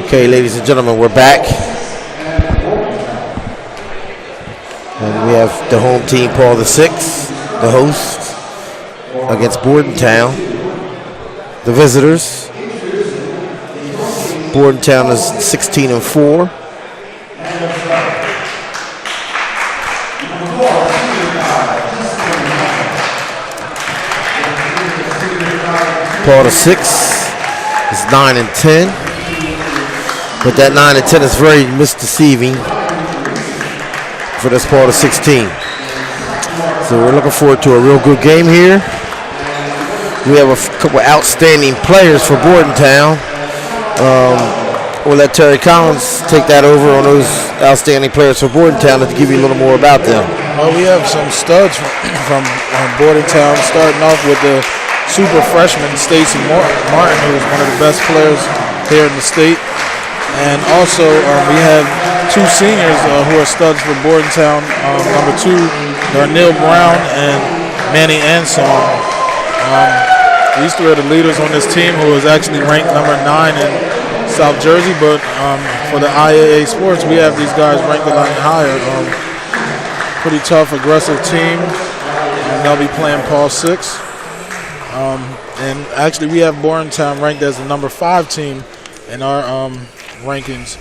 Okay, ladies and gentlemen, we're back. And we have the home team, Paul VI, the host, against Bordentown, the visitors. Bordentown is 16-4. Paul VI is 9-10. But that 9-10 is very misdeceiving for this Paul VI team. So we're looking forward to a real good game here. We have a couple outstanding players for Bordentown. We'll let Terry Collins take that over on those outstanding players for Bordentown to give you a little more about them. Well, we have some studs from Bordentown, starting off with the super freshman Stacy Martin, who is one of the best players here in the state. And also, we have two seniors who are studs for Bordentown. Number 2, Darnell Brown and Manny Ansong. These three are the leaders on this team, who is actually ranked number 9 in South Jersey. But for the IAA sports, we have these guys ranked a lot higher. Pretty tough, aggressive team. And they'll be playing Paul VI. And actually, we have Bordentown ranked as the number 5 team in our rankings.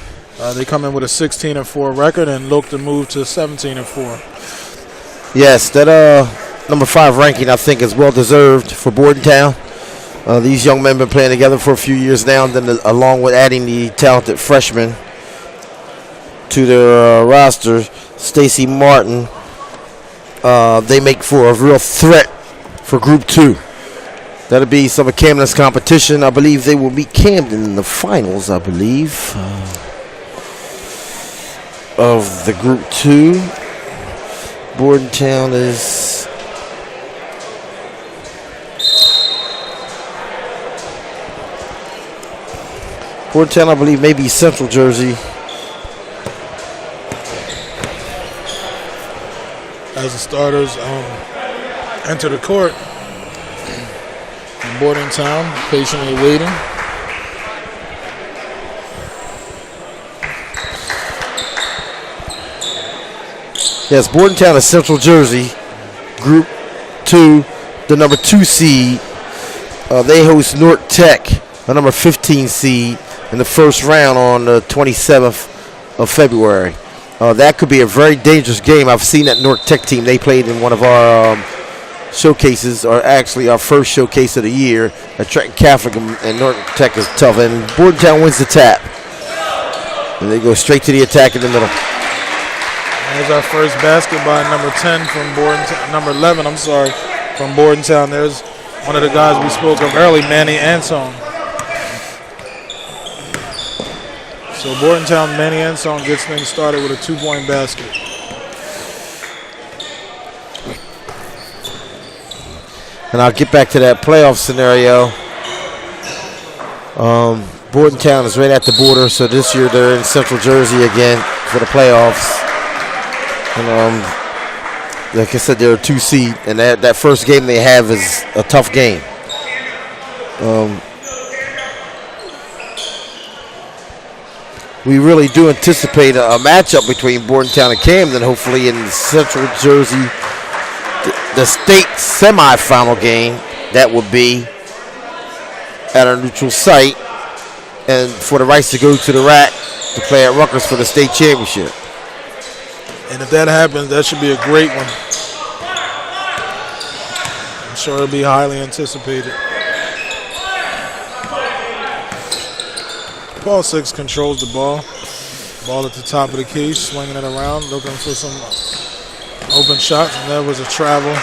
They come in with a 16-4 record and look to move to 17-4. Yes, that number 5 ranking I think is well deserved for Bordentown. These young men have been playing together for a few years now, and then along with adding the talented freshmen to their roster, Stacy Martin, they make for a real threat for Group 2. That'll be some of Camden's competition. I believe they will meet Camden in the finals, I believe, of the Group 2. Bordentown is... Bordentown, I believe, maybe Central Jersey. As the starters enter the court, Bordentown patiently waiting. Yes, Bordentown is Central Jersey, Group 2, the number 2 seed. They host North Tech, the number 15 seed, in the first round on the 27th of February. That could be a very dangerous game. I've seen that North Tech team. They played in one of our showcases, or actually our first showcase of the year at Trenton Catholic, and North Tech is tough. And Bordentown wins the tap. And they go straight to the attack in the middle. There's our first basket by number 10 from Bordentown, number 11, I'm sorry, from Bordentown. There's one of the guys we spoke of early, Manny Ansong. So Bordentown, Manny Ansong gets things started with a 2-point basket. And I'll get back to that playoff scenario. Bordentown is right at the border, so this year they're in Central Jersey again for the playoffs. And like I said, they're a 2 seed, and that first game they have is a tough game. We really do anticipate a matchup between Bordentown and Camden, hopefully in Central Jersey. The state semifinal game, that would be at our neutral site, and for the rights to go to the RAC to play at Rutgers for the state championship. And if that happens, that should be a great one. I'm sure it'll be highly anticipated. Paul VI controls the ball. Ball at the top of the key, swinging it around, looking for some open shots, and that was a travel.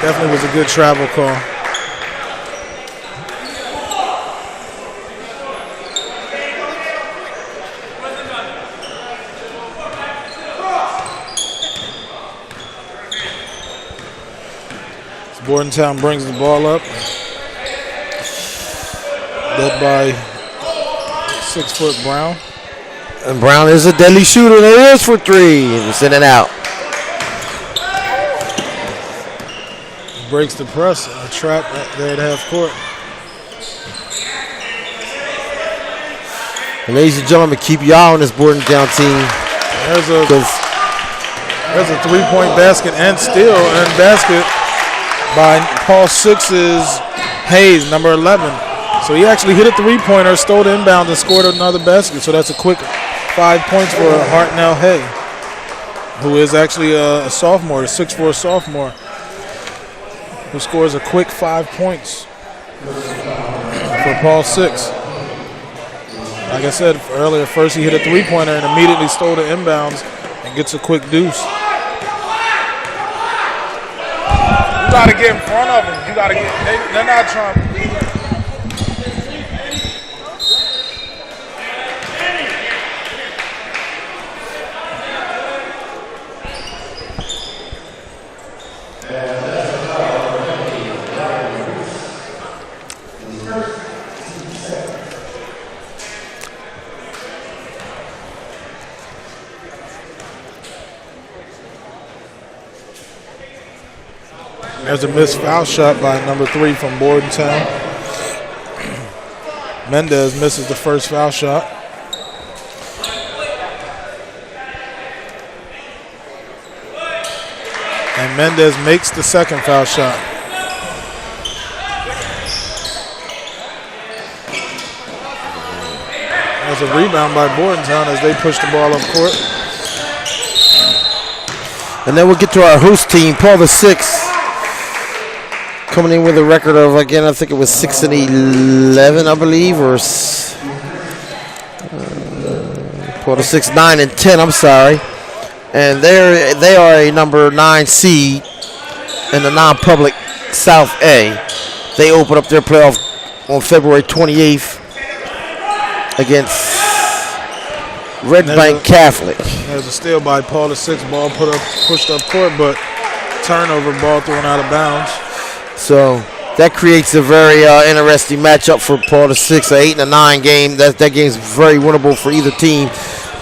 Definitely was a good travel call. Bordentown brings the ball up. Led by 6-foot Brown. And Brown is a deadly shooter. There it is for 3. It's in and out. Breaks the press. A trap there at half court. And ladies and gentlemen, keep your eye on this Bordentown team. There's a three-point basket and steal and basket by Paul Six's Hayes, number 11. So he actually hit a three-pointer, stole the inbound, and scored another basket. So that's a quick 5 points for Hartnell Hay, who is actually a sophomore, a 6'4" sophomore, who scores a quick 5 points for Paul Six. Like I said earlier, first he hit a three-pointer and immediately stole the inbounds and gets a quick deuce. You got to get in front of them. You got to get. They're not trying. There's a missed foul shot by number 3 from Bordentown. Mendez misses the first foul shot. And Mendez makes the second foul shot. There's a rebound by Bordentown as they push the ball up court. And then we'll get to our host team, Paul the Six, coming in with a record of, again, I think it was 6-11, I believe, or Paul the Six, 9-10. I'm sorry, and they are a number 9 seed in the non-public South A. They open up their playoff on February 28th against Red Bank Catholic. There's a steal by Paul the Six. Ball pushed up court, but turnover, ball thrown out of bounds. So that creates a very interesting matchup for Paul the Six, an 8 and a 9 game. That game is very winnable for either team.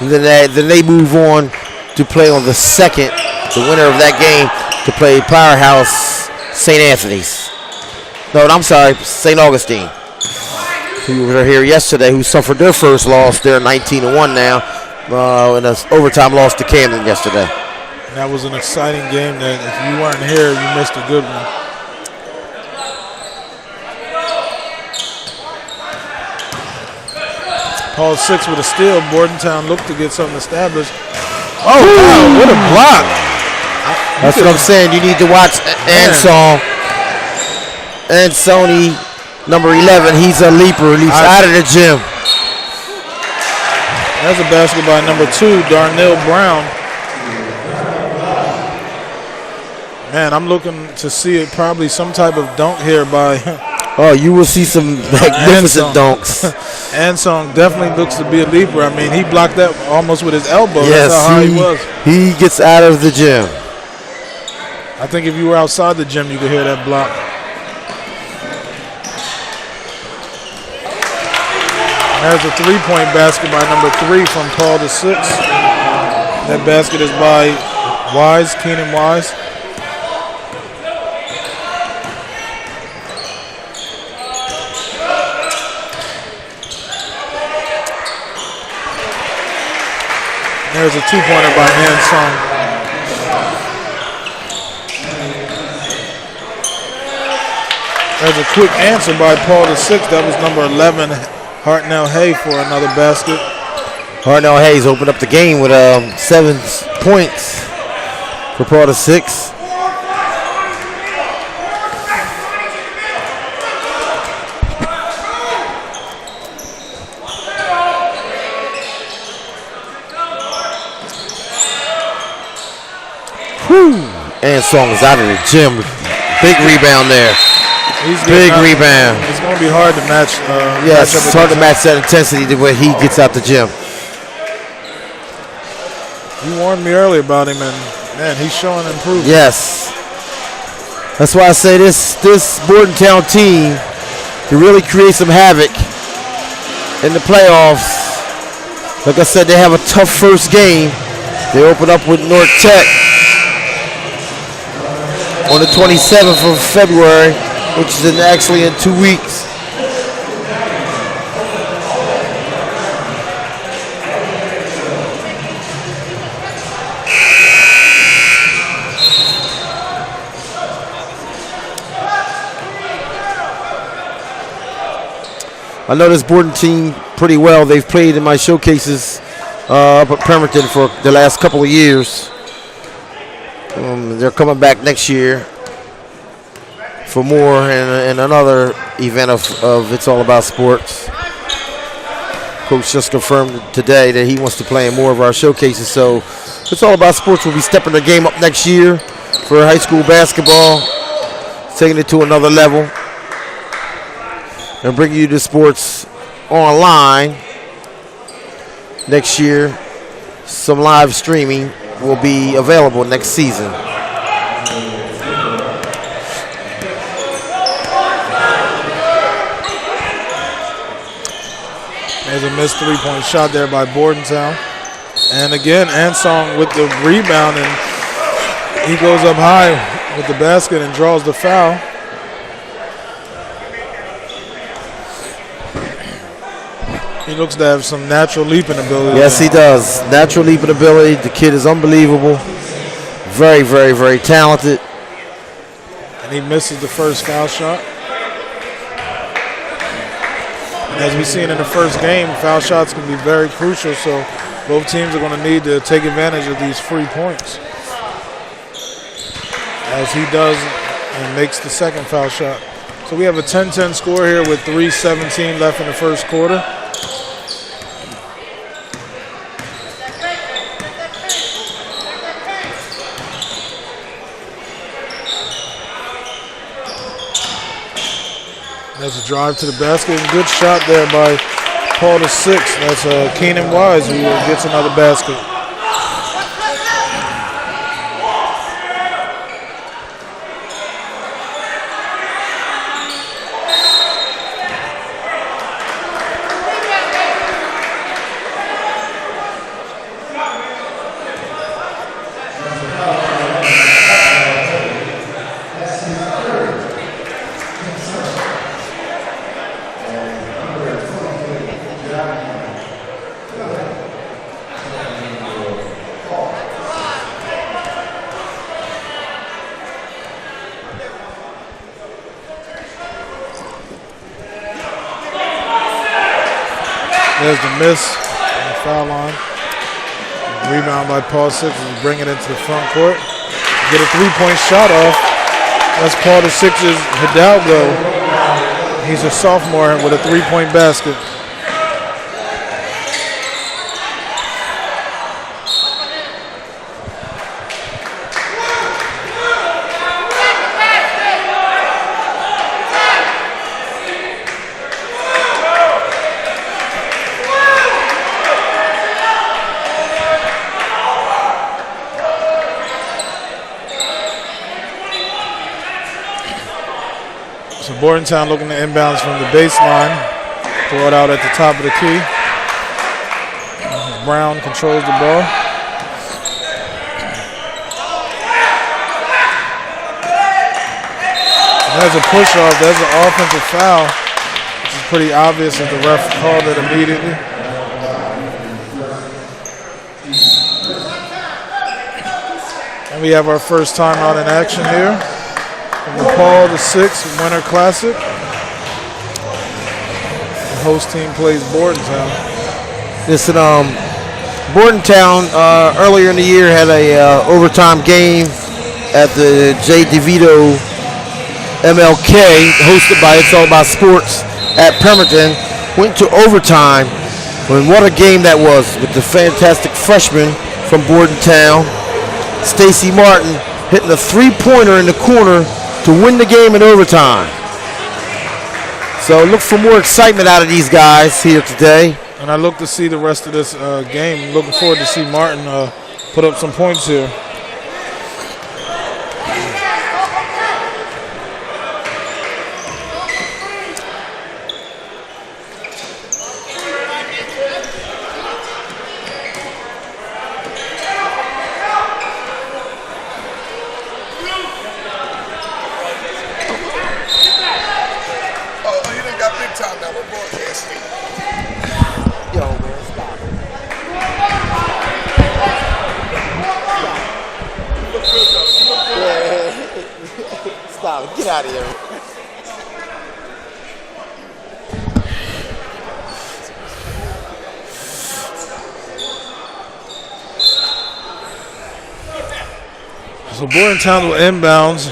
And then they move on to play on the second, the winner of that game, to play Powerhouse St. Anthony's. No, I'm sorry, St. Augustine, who were here yesterday, who suffered their first loss. They're 19-1 now, in an overtime loss to Camden yesterday. And that was an exciting game that if you weren't here, you missed a good one. Paul Six with a steal. Bordentown looked to get something established. Oh, wow, what a block. That's what I'm saying. You need to watch Ansong. And Sony, number 11, he's a leaper. He's out of the gym. That's a basket by number 2, Darnell Brown. Man, I'm looking to see it, probably some type of dunk here by... Oh, you will see some magnificent dunks. Ansong definitely looks to be a leaper. I mean, he blocked that almost with his elbow. Yes, that's how high he was. He gets out of the gym. I think if you were outside the gym, you could hear that block. There's a three-point basket by number 3 from Paul the Six. That basket is by Wise, Keenan Wise. There's a two-pointer by Ansong. There's a quick answer by Paul the Six. That was number 11, Hartnell Hay, for another basket. Hartnell Hayes opened up the game with 7 points for Paul the Six. Ansong is out of the gym. Big rebound there. Big rebound. It's going to be hard to match. Yes, it's hard to match that intensity the way he gets out the gym. You warned me earlier about him, and man, he's showing improvement. Yes. That's why I say this Bordentown team can really create some havoc in the playoffs. Like I said, they have a tough first game. They open up with North Tech on the 27th of February, which is actually in 2 weeks. I know this Borden team pretty well. They've played in my showcases up at Pemberton for the last couple of years. They're coming back next year for more and another event of It's All About Sports. Coach just confirmed today that he wants to play in more of our showcases. So It's All About Sports will be stepping the game up next year for high school basketball, taking it to another level, and bringing you the sports online next year. Some live streaming will be available next season. There's a missed three-point shot there by Bordentown. And again, Ansong with the rebound, and he goes up high with the basket and draws the foul. He looks to have some natural leaping ability. Yes, he does. Natural leaping ability. The kid is unbelievable. Very, very, very talented. And he misses the first foul shot. And as we've seen in the first game, foul shots can be very crucial, so both teams are going to need to take advantage of these free points. As he does and makes the second foul shot. So we have a 10-10 score here with 3:17 left in the first quarter. There's a drive to the basket, and good shot there by Paul the sixth. That's Keenan Wise who gets another basket. There's the miss on the foul line. Rebound by Paul Sixth and bring it into the front court. Get a three-point shot off. That's Paul the Sixth's Hidalgo. He's a sophomore with a three-point basket. So Bordentown looking to inbounds from the baseline. Throw it out at the top of the key. Brown controls the ball. And there's a push off. There's an offensive foul, which is pretty obvious as the ref called it immediately. And we have our first timeout in action here. From the Paul the Sixth Winter Classic. The host team plays Bordentown. Listen, Bordentown earlier in the year had a overtime game at the J. DeVito MLK, hosted by It's All About Sports at Pemberton. Went to overtime, and what a game that was with the fantastic freshman from Bordentown, Stacy Martin, hitting a three-pointer in the corner to win the game in overtime. So look for more excitement out of these guys here today. And I look to see the rest of this game. Looking forward to see Martin put up some points here. Get out of here. So Bordentown will inbounds.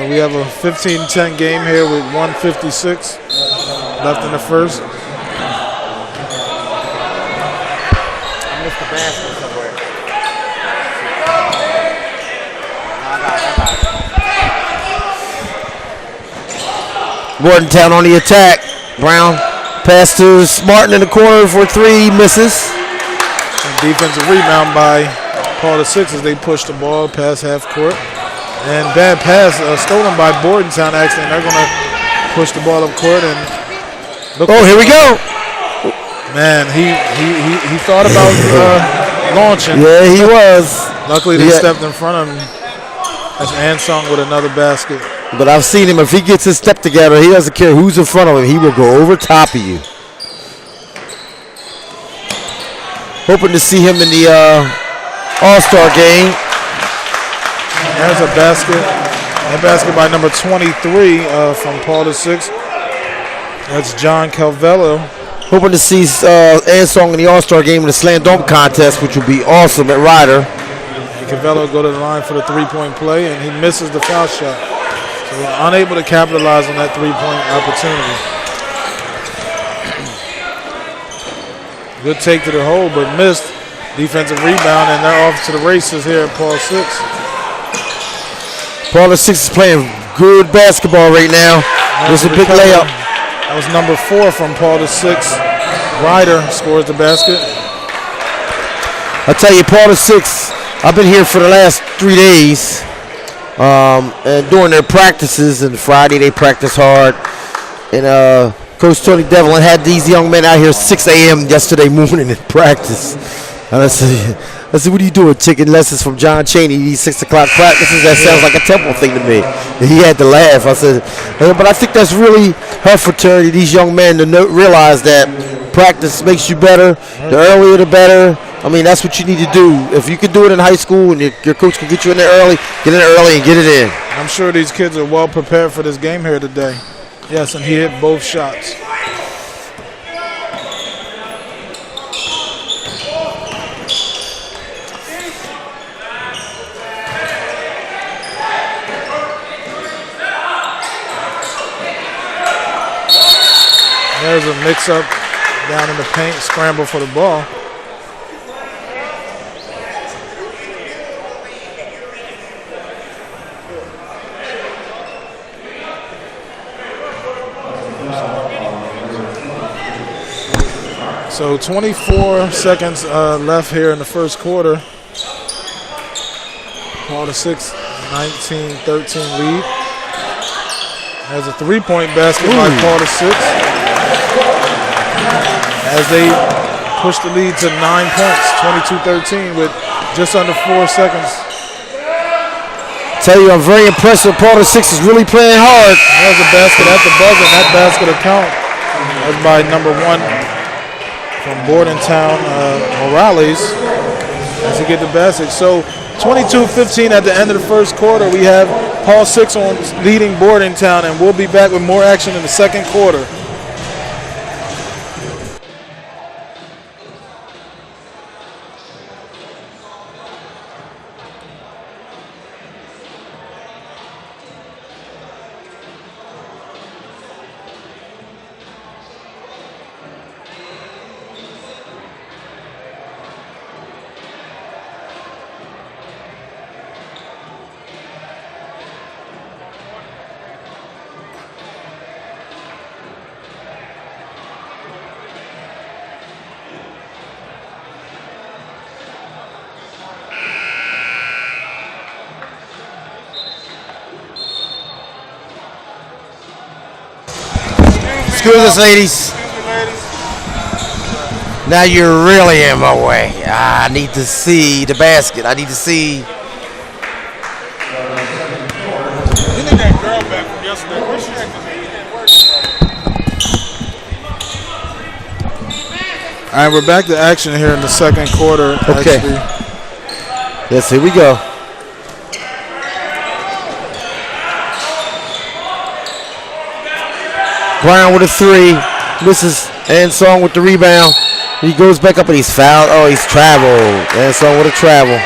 We have a 15-10 game here with 1:56 left in the first. I missed the basket somewhere. Bordentown on the attack. Brown pass to Martin in the corner for three, misses. And defensive rebound by Paul the Six as they push the ball past half court. And bad pass stolen by Bordentown actually. And they're going to push the ball up court and look. Oh, here we go. Man, he thought about launching. Yeah, he was. Luckily they stepped in front of him. That's Ansong with another basket. But I've seen him, if he gets his step together, he doesn't care who's in front of him. He will go over top of you. Hoping to see him in the All-Star game. There's a basket. That basket by number 23 from Paul the Six. That's John Calvello. Hoping to see Ansong in the All-Star game in the slam dunk contest, which would be awesome at Ryder. Calvello go to the line for the three-point play, and he misses the foul shot. So unable to capitalize on that three-point opportunity. Good take to the hole, but missed. Defensive rebound, and they're off to the races here at Paul Six. Paul the Six is playing good basketball right now. There's a big layup. That was number 4 from Paul the Six. Ryder scores the basket. I tell you, Paul the Six, I've been here for the last 3 days. And during their practices, and Friday they practice hard. And Coach Tony Devlin had these young men out here 6 a.m. yesterday morning in practice. And I said, what are you doing? Taking lessons from John Chaney, these 6 o'clock practices? That sounds like a Temple thing to me. And he had to laugh. I said, but I think that's really her fraternity, these young men, to realize that practice makes you better. The earlier the better. I mean, that's what you need to do. If you can do it in high school and your coach can get you in there early, get in there early and get it in. I'm sure these kids are well prepared for this game here today. Yes, and he hit both shots. There's a mix-up down in the paint, scramble for the ball. So 24 seconds left here in the first quarter. Paul the Six, 19-13 lead. Has a three-point basket by Paul the Six. As they push the lead to 9 points, 22-13 with just under 4 seconds. Tell you, I'm very impressed with Paul the Six is really playing hard. There's a basket at the buzzer. That basket will count. That's by number 1 from Bordentown, Morales, as he get the basket. So 22-15 at the end of the first quarter. We have Paul Six on leading Bordentown, and we'll be back with more action in the second quarter. Excuse us, ladies. Now you're really in my way. I need to see the basket. I need to see. You need that girl back from yesterday. Where's she at? 'Cause he didn't work. All right, we're back to action here in the second quarter. Okay. Actually. Yes, here we go. Brown with a 3, misses. Ansong with the rebound. He goes back up and he's fouled. Oh, he's traveled. Ansong with a travel.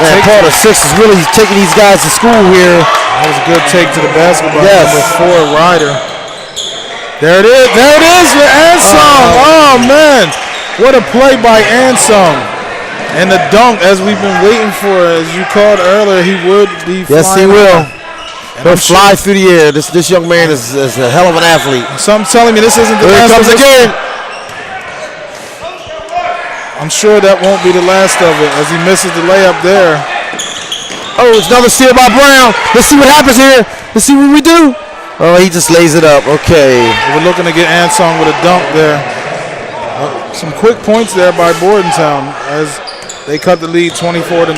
take. Paul the 6 is really taking these guys to school here. That was a good take to the basketball. Yes. Number 4, Ryder. There it is. There it is with Ansong. Oh, man. What a play by Ansong. And the dunk, as we've been waiting for, as you called earlier, he would be flying. Yes, he will. He'll fly through the air. This young man is a hell of an athlete. Some telling me this isn't the Here last. it comes again. I'm sure that won't be the last of it as he misses the layup there. Oh, it's another steal by Brown. Let's see what happens here. Let's see what we do. Oh, he just lays it up. Okay. We're looking to get Ansong with a dunk there. Some quick points there by Bordentown as they cut the lead 24-19.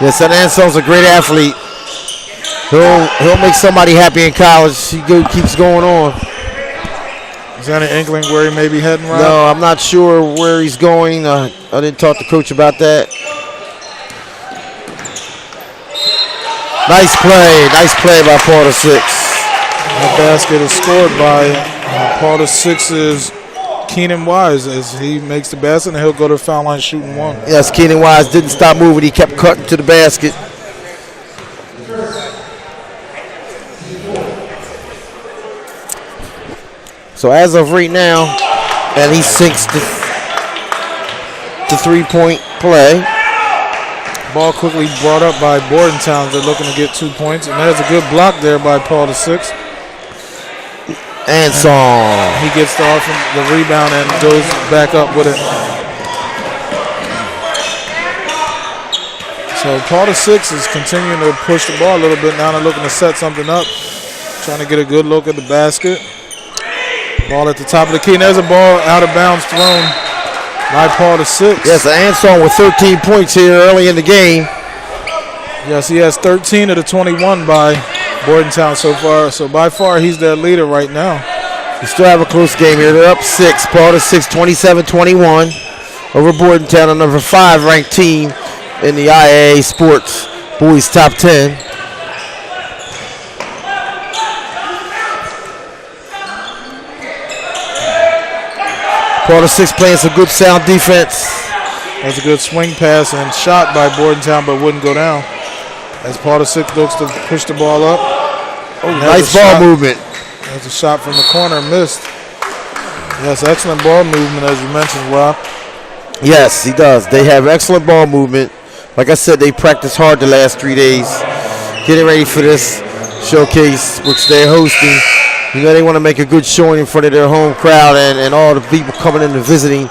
Yes, that Ansong's a great athlete. He'll make somebody happy in college. He keeps going on. Is there any inkling where he may be heading, Rob? No, I'm not sure where he's going. I didn't talk to Coach about that. Nice play by Paul the 6. That basket is scored by Paul the 6's Keenan Wise as he makes the basket and he'll go to the foul line shooting 1. Yes, Keenan Wise didn't stop moving. He kept cutting to the basket. So as of right now, and he sinks the 3-point play. Ball quickly brought up by Bordentown. They're looking to get 2 points. And there's a good block there by Paul the 6. Ansong. He gets the rebound and goes back up with it. So Paul the 6 is continuing to push the ball a little bit now. They're looking to set something up. Trying to get a good look at the basket. Ball at the top of the key. And there's a ball out of bounds thrown by Paul the 6. Yes, Ansong with 13 points here early in the game. Yes, he has 13 of the 21 by Bordentown so far. So by far, he's their leader right now. We still have a close game here. They're up 6. Paul the 6, 27-21 over Bordentown, a number 5 ranked team in the IAA Sports Boys Top 10. Paul the 6 playing some good sound defense. That's a good swing pass and shot by Bordentown, but wouldn't go down. As Paul the 6 looks to push the ball up. Oh, nice ball movement. That's a shot from the corner, missed. Yes, excellent ball movement as you mentioned, Rob. Yes, he does. They have excellent ball movement. Like I said, they practiced hard the last 3 days, getting ready for this showcase, which they're hosting. You know, they want to make a good showing in front of their home crowd and all the people coming in and visiting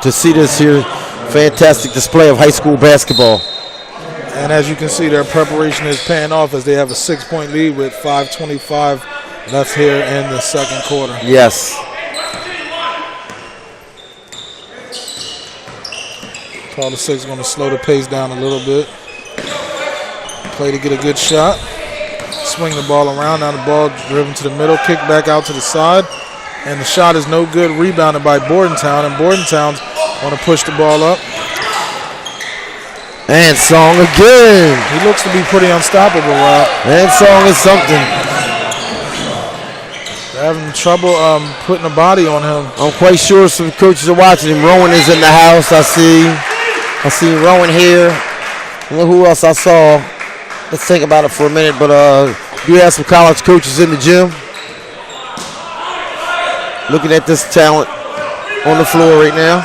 to see this here fantastic display of high school basketball. And as you can see, their preparation is paying off as they have a 6-point lead with 5:25 left here in the second quarter. Yes. Paul the 6 is going to slow the pace down a little bit. Play to get a good shot. Swing the ball around. Now the ball driven to the middle. Kick back out to the side. And the shot is no good. Rebounded by Bordentown. And Bordentown's going to push the ball up. Ansong again. He looks to be pretty unstoppable, Rob. Ansong is something. They're having trouble putting a body on him. I'm quite sure some coaches are watching him. Rowan is in the house, I see Rowan here. I don't know who else I saw. Let's think about it for a minute, but we have some college coaches in the gym looking at this talent on the floor right now.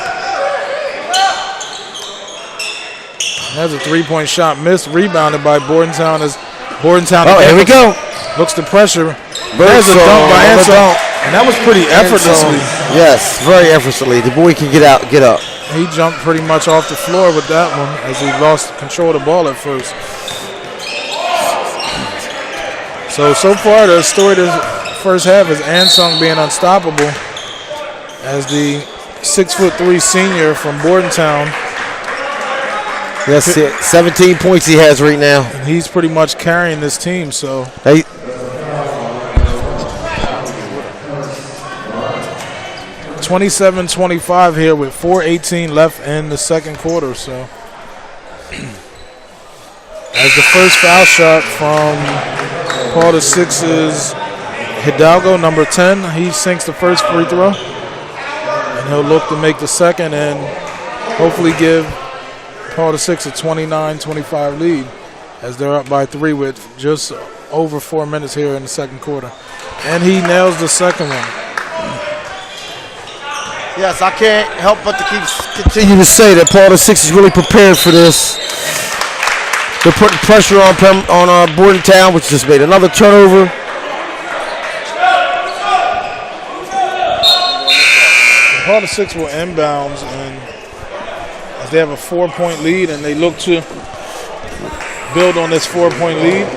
There's a 3-point shot missed, rebounded by Bordentown as Bordentown. Oh, here we go. Looks to pressure. There's a dunk by Ansong, and that was pretty effortlessly. Yes, very effortlessly. The boy can get up. He jumped pretty much off the floor with that one as he lost control of the ball at first. So far the story this first half is Ansong being unstoppable as the 6'3" senior from Bordentown. Yes, 17 points he has right now. And he's pretty much carrying this team. So 27-25 here with 4:18 left in the second quarter. So as the first foul shot from Paul the 6's Hidalgo, number 10, he sinks the first free throw. And he'll look to make the second and hopefully give Paul VI a 29-25 lead as they're up by 3 with just over 4 minutes here in the second quarter. And he nails the second one. Yes, I can't help but to continue to say that Paul VI is really prepared for this. They're putting pressure on Bordentown, which just made another turnover. Paul VI will inbounds, and as they have a 4-point lead, and they look to build on this 4-point lead.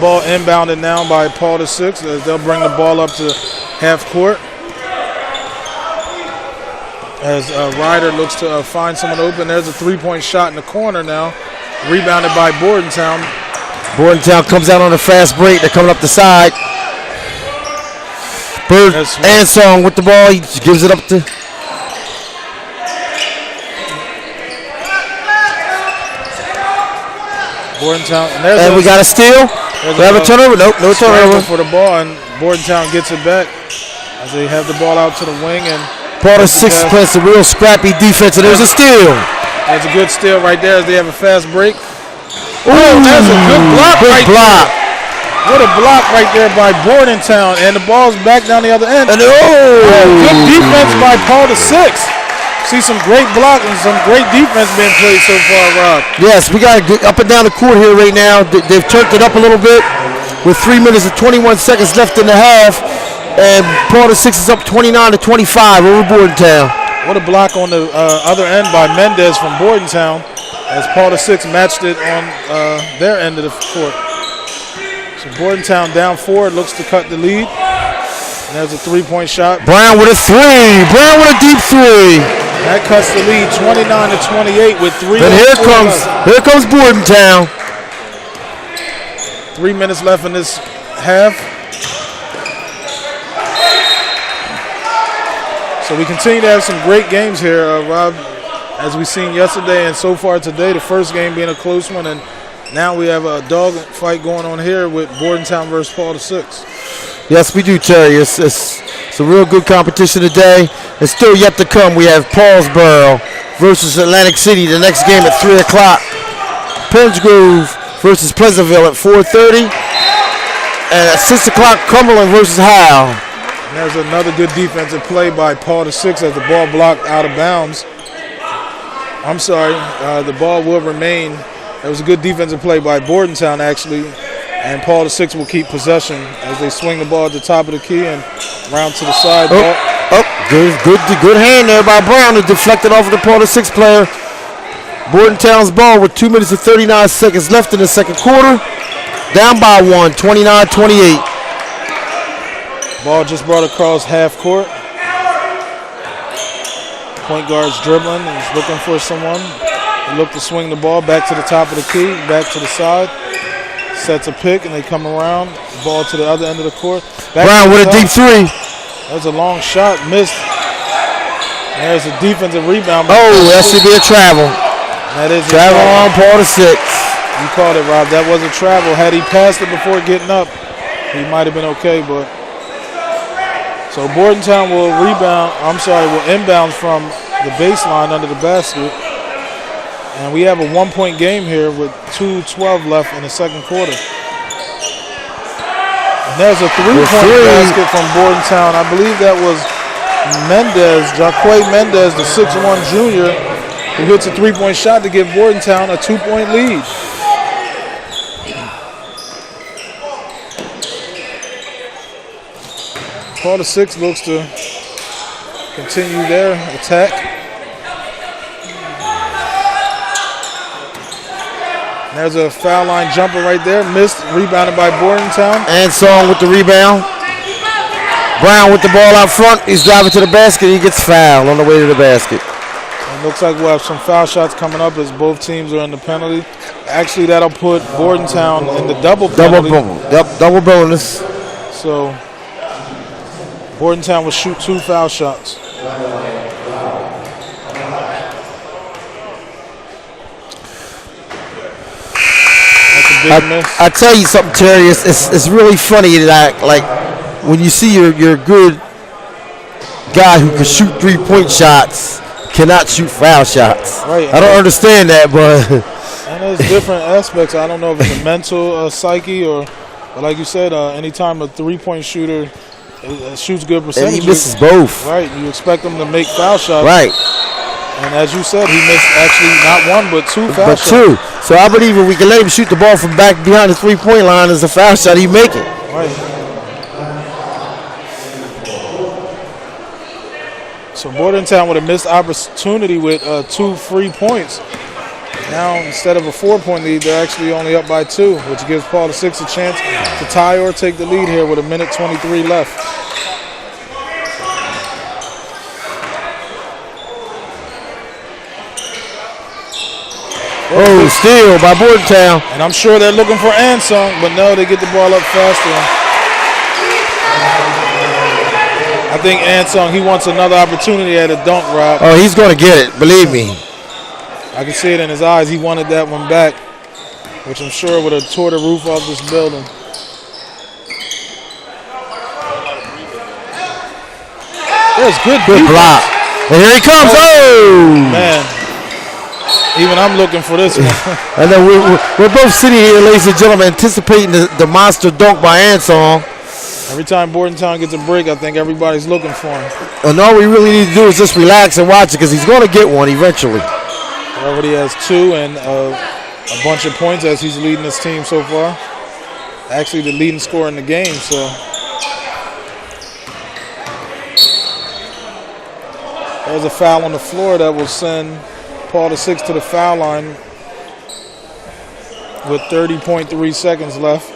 Ball inbounded now by Paul VI as they'll bring the ball up to half court. As Ryder looks to find someone open. There's a 3-point shot in the corner now. Rebounded by Bordentown. Bordentown comes out on a fast break. They're coming up the side. Bird Ansong with the ball. He gives it up to. Bordentown. And we got a steal. We have a turnover. Nope, no turnover. For the ball, and Bordentown gets it back as they have the ball out to the wing. And Paul VI plays some real scrappy defense, and there's a steal. There's a good steal right there as they have a fast break. Oh, that's a good block there. What a block right there by Bordentown, and the ball's back down the other end. And good defense by Paul VI. See some great block and some great defense being played so far, Rob. Yes, we got to get up and down the court here right now. They've turned it up a little bit with 3 minutes and 21 seconds left in the half, and Paul VI is up 29-25 over Bordentown. What a block on the other end by Mendez from Bordentown as Paul VI matched it on their end of the court. So Bordentown down 4, looks to cut the lead. And there's a 3-point shot. Brown with a 3. Brown with a deep 3. That cuts the lead 29-28 with 3. And here comes Bordentown. 3 minutes left in this half. So we continue to have some great games here, Rob, as we seen yesterday and so far today. The first game being a close one, and now we have a dog fight going on here with Bordentown versus Paul VI. Yes, we do, Terry. It's a real good competition today. And still yet to come, we have Paulsboro versus Atlantic City. The next game at 3 o'clock. Prince Grove versus Pleasantville at 4:30. And at 6 o'clock, Cumberland versus Howe. And there's another good defensive play by Paul VI as the ball blocked out of bounds. I'm sorry, the ball will remain. That was a good defensive play by Bordentown, actually. And Paul VI will keep possession as they swing the ball at the top of the key and round to the side. Good hand there by Brown to deflect it off of the Paul VI player. Bordentown's ball with 2 minutes and 39 seconds left in the second quarter. Down by 1, 29-28. Ball just brought across half court. Point guard's dribbling and he's looking for someone. He looked to swing the ball back to the top of the key, back to the side. Sets a pick and they come around. Ball to the other end of the court. Brown with a deep 3. That's a long shot, missed. There's a defensive rebound. That should be a travel. That is travel on Paul VI. You called it, Rob. That was a travel. Had he passed it before getting up, he might have been okay, but. So Bordentown will inbound from the baseline under the basket. And we have a 1-point game here with 2:12 left in the second quarter. And there's a 3-point basket from Bordentown. I believe that was Mendez, Jaquay Mendez, the 6'1 junior, who hits a 3-point shot to give Bordentown a 2-point lead. Paul VI looks to continue their attack. There's a foul line jumper right there. Missed, rebounded by Bordentown. Ansong with the rebound. Brown with the ball out front. He's driving to the basket. He gets fouled on the way to the basket. It looks like we'll have some foul shots coming up as both teams are in the penalty. Actually, that'll put Bordentown in the double penalty. Double bonus. So Bordentown will shoot 2 foul shots. big miss. I tell you something, Terry. It's really funny that like when you see your good guy who can shoot 3-point shots cannot shoot foul shots. Right. I don't understand that, but and there's different aspects. I don't know if it's a mental psyche but like you said, anytime a 3-point shooter shoots good percentage, and he misses both. Right. You expect him to make foul shots. Right. And as you said, he missed actually not one but two foul shots. Two. So I believe if we can let him shoot the ball from back behind the 3-point line as a foul shot, he make it. Right. So Bordentown with a missed opportunity with 2 free points. Now instead of a 4-point lead, they're actually only up by 2, which gives Paul the Six a chance to tie or take the lead here with 1:23 left. Oh, steal by Bordentown. And I'm sure they're looking for Ansung, but no, they get the ball up faster. I think Ansung, he wants another opportunity at a dunk, Rob. Oh, he's going to get it, believe me. I can see it in his eyes. He wanted that one back, which I'm sure would have tore the roof off this building. There's good block. And here he comes. Oh! Man. Even I'm looking for this one. And then we're both sitting here, ladies and gentlemen, anticipating the monster dunk by Ansong. Every time Bordentown gets a break, I think everybody's looking for him. And all we really need to do is just relax and watch it because he's going to get one eventually. He already has 2 and a bunch of points as he's leading his team so far. Actually, the leading scorer in the game, so. There's a foul on the floor that will send Paul the Six to the foul line with 30.3 seconds left.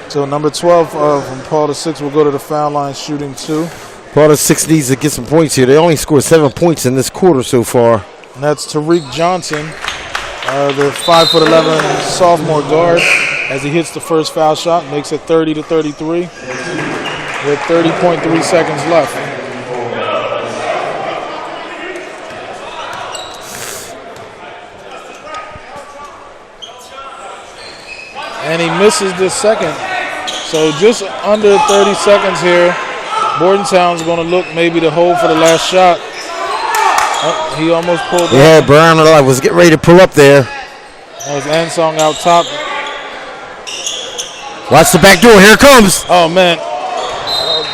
So number 12 from Paul the Six will go to the foul line shooting 2. Paul the Six needs to get some points here. They only scored 7 points in this quarter so far. And that's Tariq Johnson, the 5'11" sophomore guard, as he hits the first foul shot, makes it 30-33 with 30.3 seconds left. And he misses the second. So just under 30 seconds here. Bordentown's going to look maybe to hold for the last shot. Oh, he almost pulled Yeah, down. Brown was getting ready to pull up there. There's Ansong out top. Watch the back door. Here it comes. Oh, man.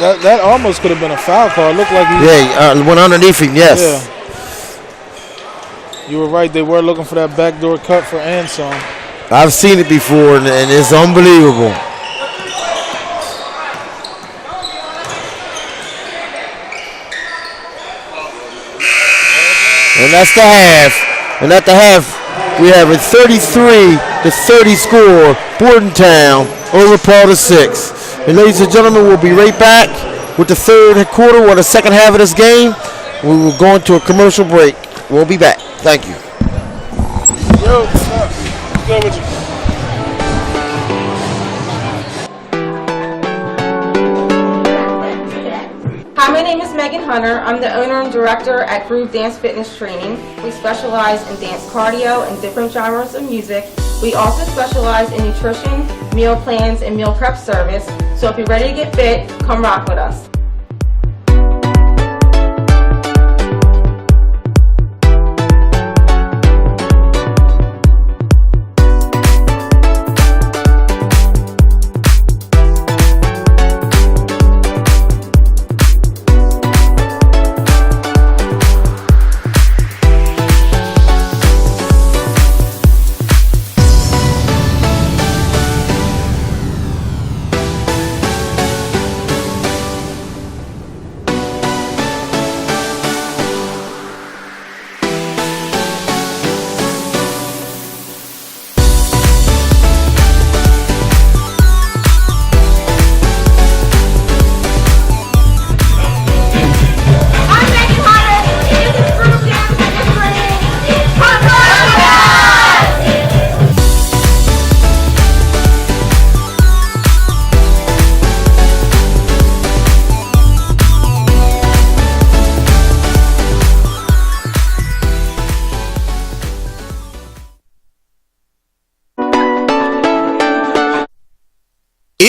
That almost could have been a foul call. It looked like he went underneath him, yes. Yeah. You were right. They were looking for that backdoor cut for Ansong. I've seen it before, and it's unbelievable. And that's the half. And at the half, we have a 33-30 score. Bordentown over Paul the Six. And ladies and gentlemen, we'll be right back with the third quarter or the second half of this game. We will go into a commercial break. We'll be back. Thank you. Yo, what's up? What's good with you? Hi, my name is Megan Hunter. I'm the owner and director at Groove Dance Fitness Training. We specialize in dance cardio and different genres of music. We also specialize in nutrition, meal plans, and meal prep service. So if you're ready to get fit, come rock with us.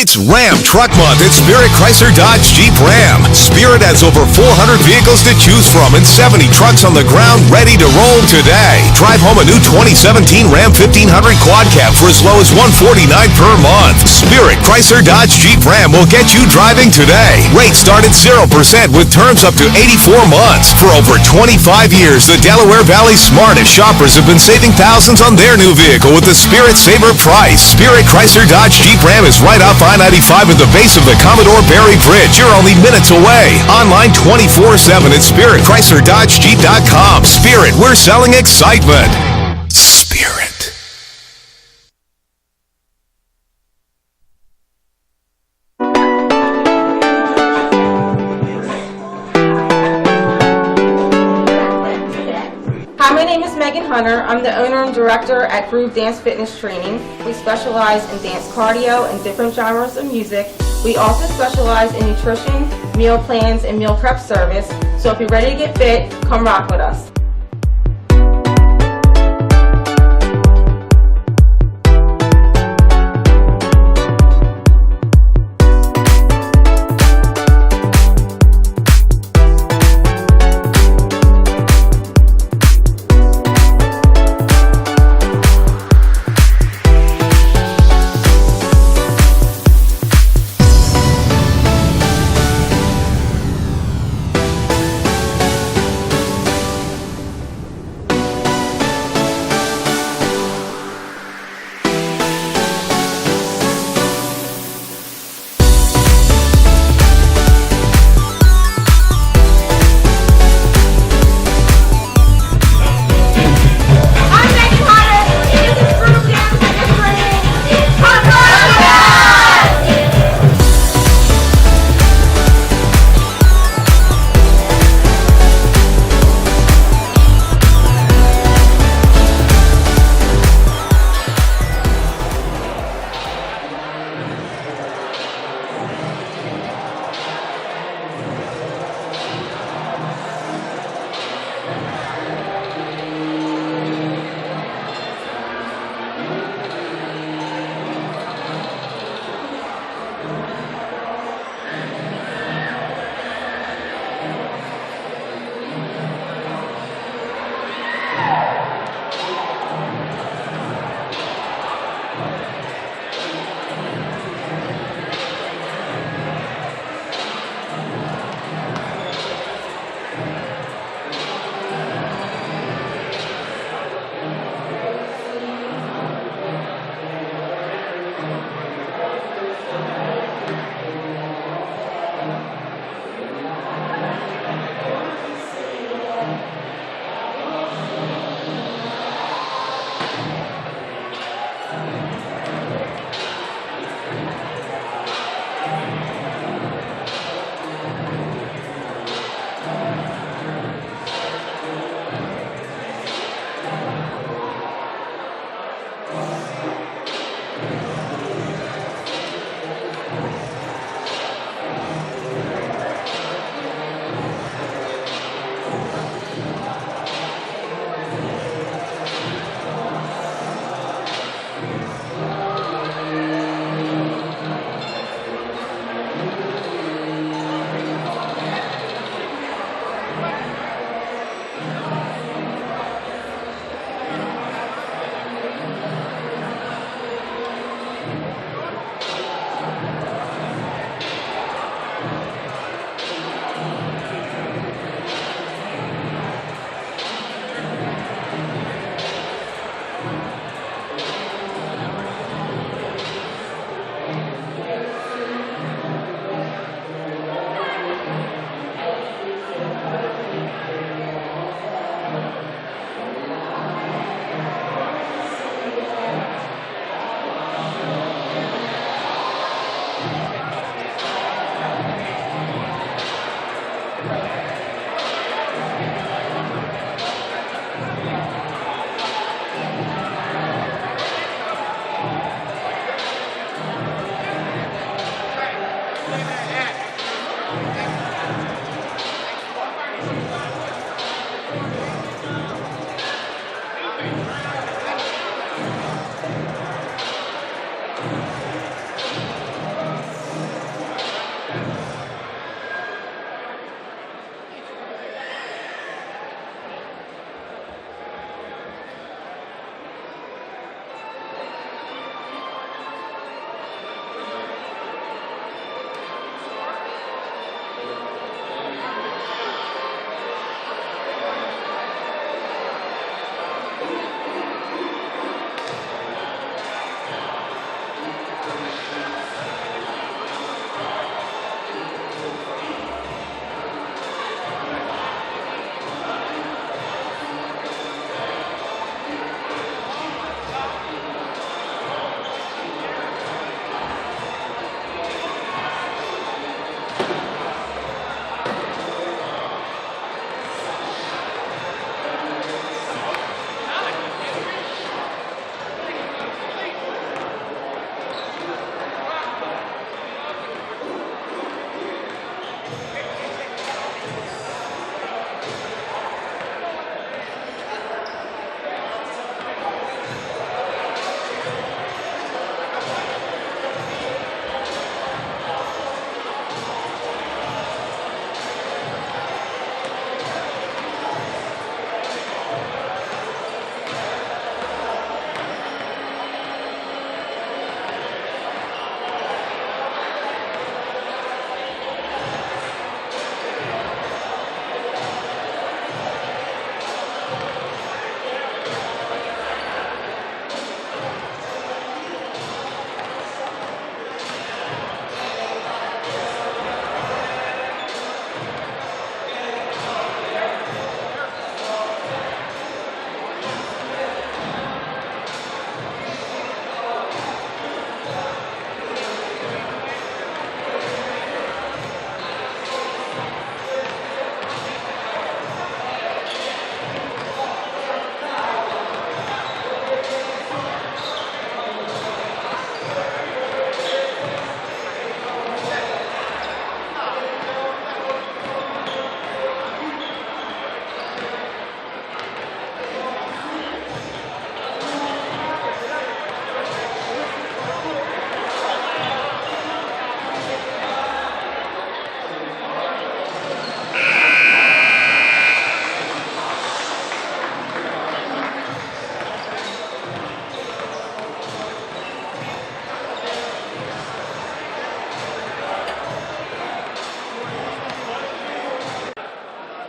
It's Ram Truck Month at Spirit Chrysler Dodge Jeep Ram. Spirit has over 400 vehicles to choose from and 70 trucks on the ground ready to roll today. Drive home a new 2017 Ram 1500 Quad Cab for as low as $149 per month. Spirit Chrysler Dodge Jeep Ram will get you driving today. Rates start at 0% with terms up to 84 months. For over 25 years, the Delaware Valley's smartest shoppers have been saving thousands on their new vehicle with the Spirit Saver price. Spirit Chrysler Dodge Jeep Ram is right off I-95 at the base of the Commodore Barry Bridge. You're only minutes away. Online 24/7 at SpiritChryslerDodgeJeep.com. Spirit, we're selling excitement. Spirit. Hi, my name is Megan Hunter. I'm the owner and director at Groove Dance Fitness Training. We specialize in dance cardio and different genres of music. We also specialize in nutrition, meal plans, and meal prep service. So if you're ready to get fit, come rock with us.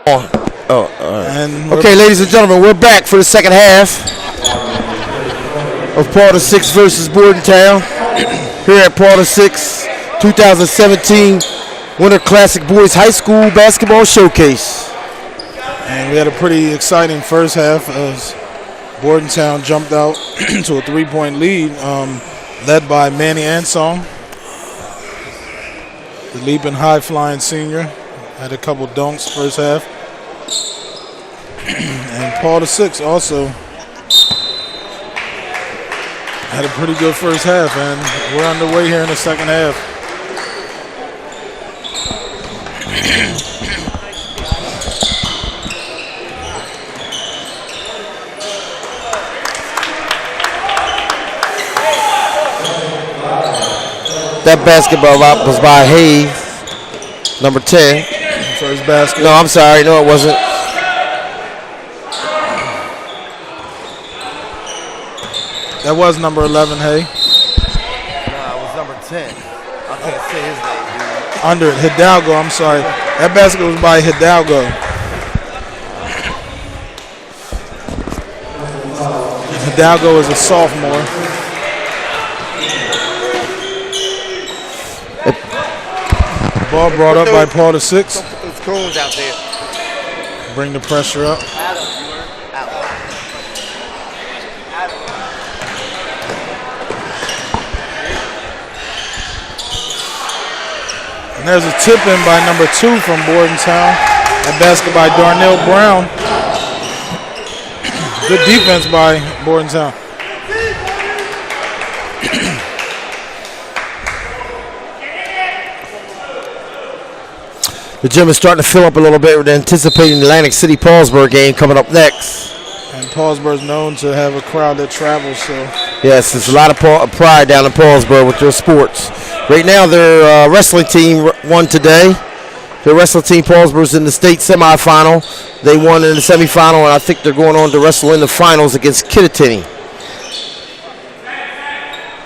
Oh, all right. And Okay, ladies and gentlemen, we're back for the second half of Paul VI versus Bordentown here at Paul VI 2017 Winter Classic Boys High School Basketball Showcase. And we had a pretty exciting first half as Bordentown jumped out to a 3-point lead, led by Manny Ansong, the leaping high-flying senior. Had a couple dunks first half. And Paul VI also had a pretty good first half, and we're underway here in the second half. That basketball out was by Hayes, number 10. First basket. No, I'm sorry. No, it wasn't. That was number 11, Hay. No, it was number 10. I can't say his name, dude. Under it, Hidalgo, I'm sorry. That basket was by Hidalgo. Hidalgo is a sophomore. Ball brought up by Paul VI. Those cones out there. Bring the pressure up. And there's a tip in by number 2 from Bordentown. That basket by Darnell Brown. Good defense by Bordentown. The gym is starting to fill up a little bit with anticipating the Atlantic City Paulsburg game coming up next. And Paulsburg is known to have a crowd that travels, so. Yes, there's a lot of pride down in Paulsburg with their sports. Right now, their wrestling team won today. Their wrestling team, Paulsburg's in the state semifinal. They won in the semifinal, and I think they're going on to wrestle in the finals against Kittatinny.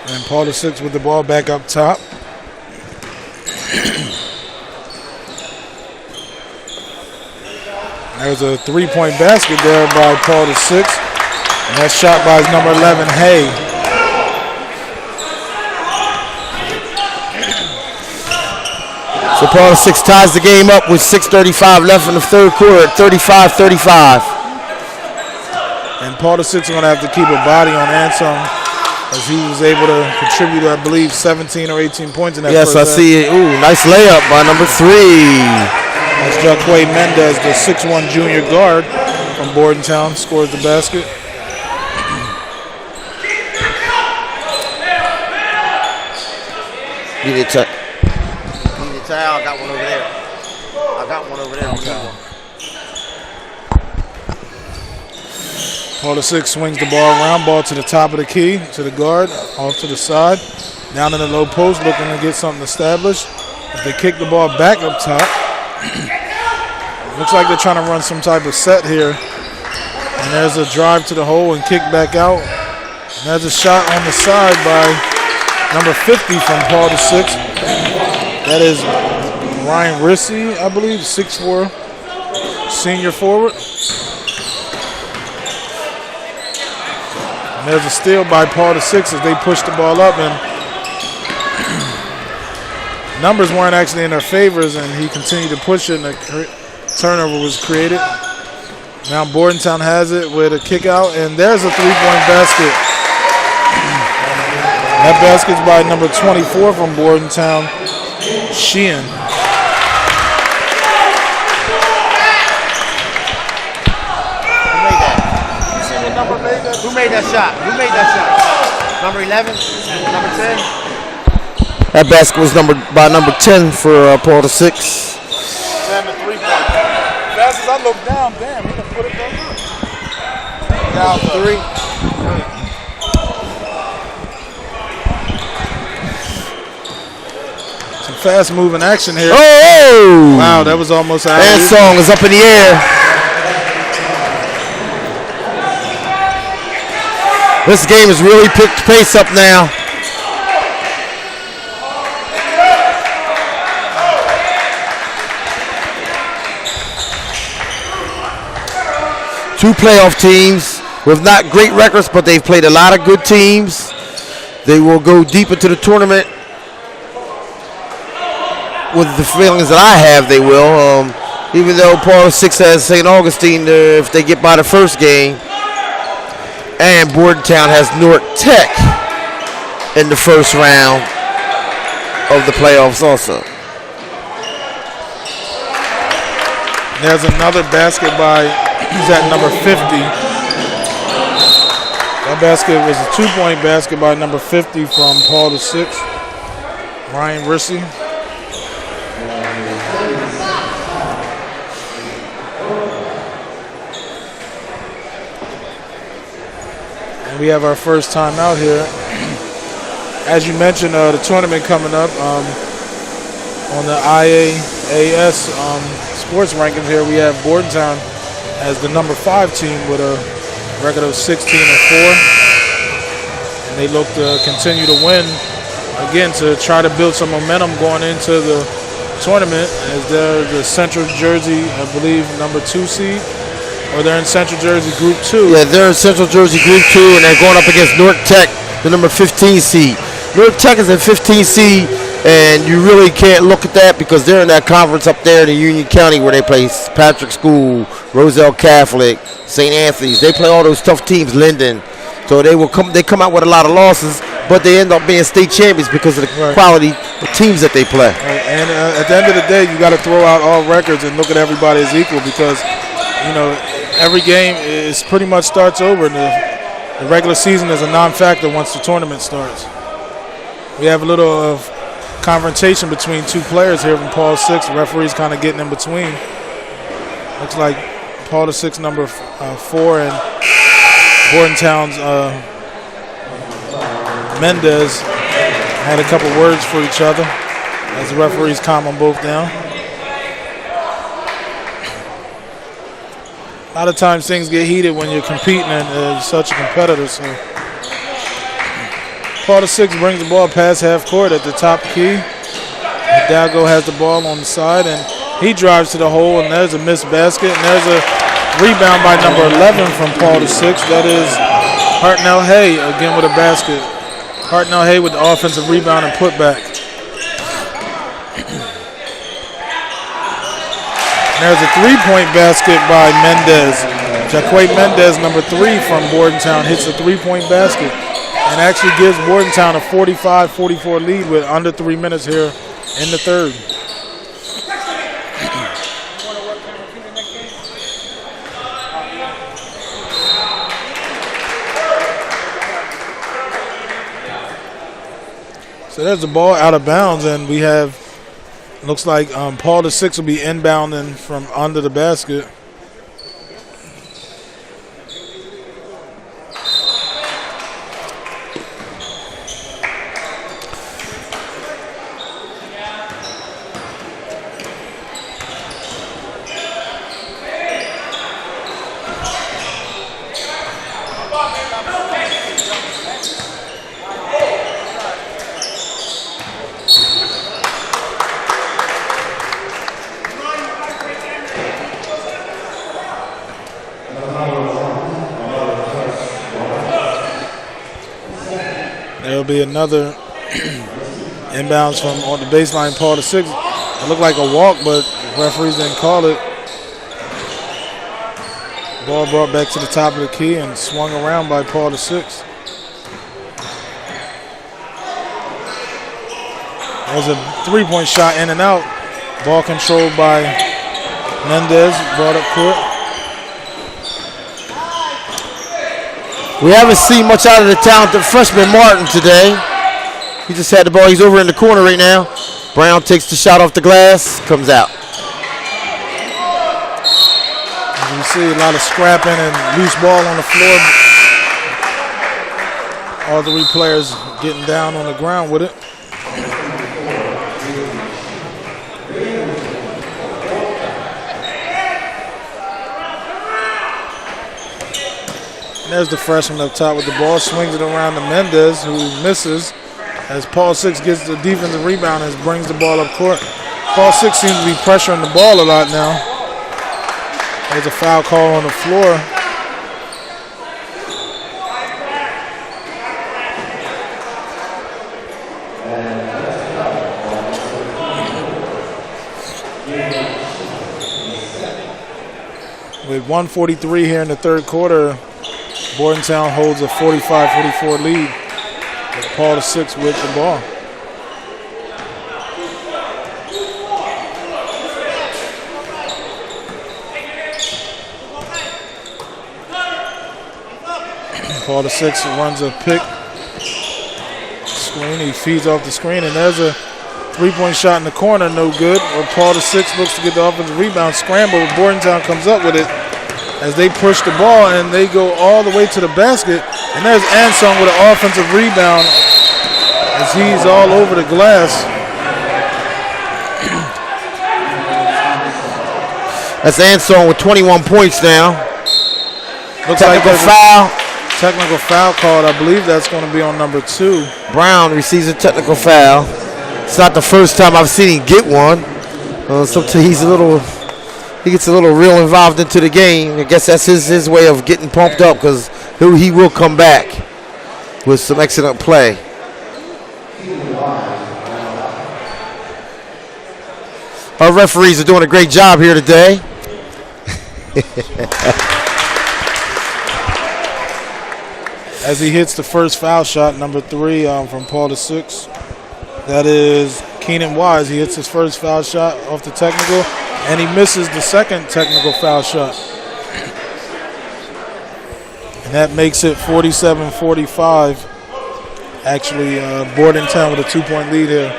And Paul VI with the ball back up top. There's a 3-point basket there by Paul VI. And that's shot by his number 11, Hay. So Paul VI ties the game up with 6:35 left in the third quarter at 35-35. And Paul VI is going to have to keep a body on Ansong as he was able to contribute, I believe, 17 or 18 points in that Yes, first I see it. Ooh, nice layup by number 3. As Jaquay Mendez, the 6'1 junior guard from Bordentown, scores the basket. You need to towel. I got one over there. Okay. Paul VI swings the ball around, ball to the top of the key, to the guard, off to the side. Down in the low post, looking to get something established. If they kick the ball back up top, looks like they're trying to run some type of set here. And there's a drive to the hole and kick back out. And there's a shot on the side by number 50 from Paul VI. That is Ryan Rissy, I believe, 6'4", senior forward. And there's a steal by Paul VI as they push the ball up, and numbers weren't actually in their favors, and he continued to push it, and a turnover was created. Now Bordentown has it with a kick out, and there's a 3-point basket. That basket's by number 24 from Bordentown, Sheehan. Who made that shot? Number 11? Number 10? That basket was by number 10 for Paul VI. 10 to 3-point. Fast as I look down, damn, he done put it back up. Down 3. Some fast moving action here. Oh! Wow, that was almost out. Ansong is up in the air. This game has really picked pace up now. two playoff teams with not great records, but they've played a lot of good teams. They will go deep into the tournament with the feelings that I have they will. Even though Paul 6 has St. Augustine if they get by the first game. And Bordentown has North Tech in the first round of the playoffs also. There's another basket by, he's at number 50. That basket was a 2-point basket by number 50 from Paul VI, Ryan Rissy. And we have our first time out here. As you mentioned, the tournament coming up on the IAAS sports rankings here, we have Bordentown as the number 5 team with a record of 16-4. And they look to continue to win again to try to build some momentum going into the tournament as they're the Central Jersey, I believe, number 2 seed. Or they're in Central Jersey Group 2. Yeah, they're in Central Jersey Group 2, and they're going up against North Tech, the number 15 seed. North Tech is a 15 seed, and you really can't look at that because they're in that conference up there in Union County where they play Patrick School, Roselle Catholic, St. Anthony's. They play all those tough teams, Linden. So they come out with a lot of losses, but they end up being state champions because of the quality of teams that they play. Right. And at the end of the day, you got to throw out all records and look at everybody as equal because, you know, every game is pretty much starts over. The regular season is a non-factor once the tournament starts. We have a little of confrontation between two players here from Paul VI. The referee's kind of getting in between. Looks like Paul VI number 4 and Bordentown's Mendez had a couple words for each other as the referees calm them both down. A lot of times things get heated when you're competing and such a competitor. So Paul VI brings the ball past half court at the top key. Hidalgo has the ball on the side and he drives to the hole and there's a missed basket and there's a rebound by number 11 from Paul VI. That is Hartnell Hay again with a basket. Hartnell Hay with the offensive rebound and putback. There's a 3-point basket by Mendez. Jaquay Mendez, number 3 from Bordentown, hits a 3-point basket and actually gives Bordentown a 45-44 lead with under 3 minutes here in the third. So there's the ball out of bounds, and we have, looks like Paul VI will be inbounding from under the basket. There'll be another inbounds from on the baseline, Paul VI. It looked like a walk, but the referees didn't call it. Ball brought back to the top of the key and swung around by Paul VI. There's a 3-point shot in and out. Ball controlled by Mendez, brought up court. We haven't seen much out of the talented freshman Martin today. He just had the ball. He's over in the corner right now. Brown takes the shot off the glass, comes out. As you see, a lot of scrapping and loose ball on the floor. All 3 players getting down on the ground with it. There's the freshman up top with the ball, swings it around to Mendez, who misses as Paul VI gets the defensive rebound and brings the ball up court. Paul VI seems to be pressuring the ball a lot now. There's a foul call on the floor. With 1:43 here in the third quarter, Bordentown holds a 45-44 lead. With Paul VI with the ball. Paul VI runs a pick screen. He feeds off the screen, and there's a three-point shot in the corner, no good. Or Paul VI looks to get the offensive rebound, scramble. Bordentown comes up with it as they push the ball, and they go all the way to the basket. And there's Ansong with an offensive rebound as he's all over the glass. That's Ansong with 21 points now. Looks Technical like foul. Technical foul called. I believe that's going to be on number 2. Brown receives a technical foul. It's not the first time I've seen him get one. Sometimes he gets a little real involved into the game. I guess that's his way of getting pumped up, because he will come back with some excellent play. Our referees are doing a great job here today. As he hits the first foul shot, number 3 from Paul VI. That is Keenan Wise. He hits his first foul shot off the technical, and he misses the second technical foul shot. And that makes it 47-45. Actually, Bordentown with a 2-point lead here.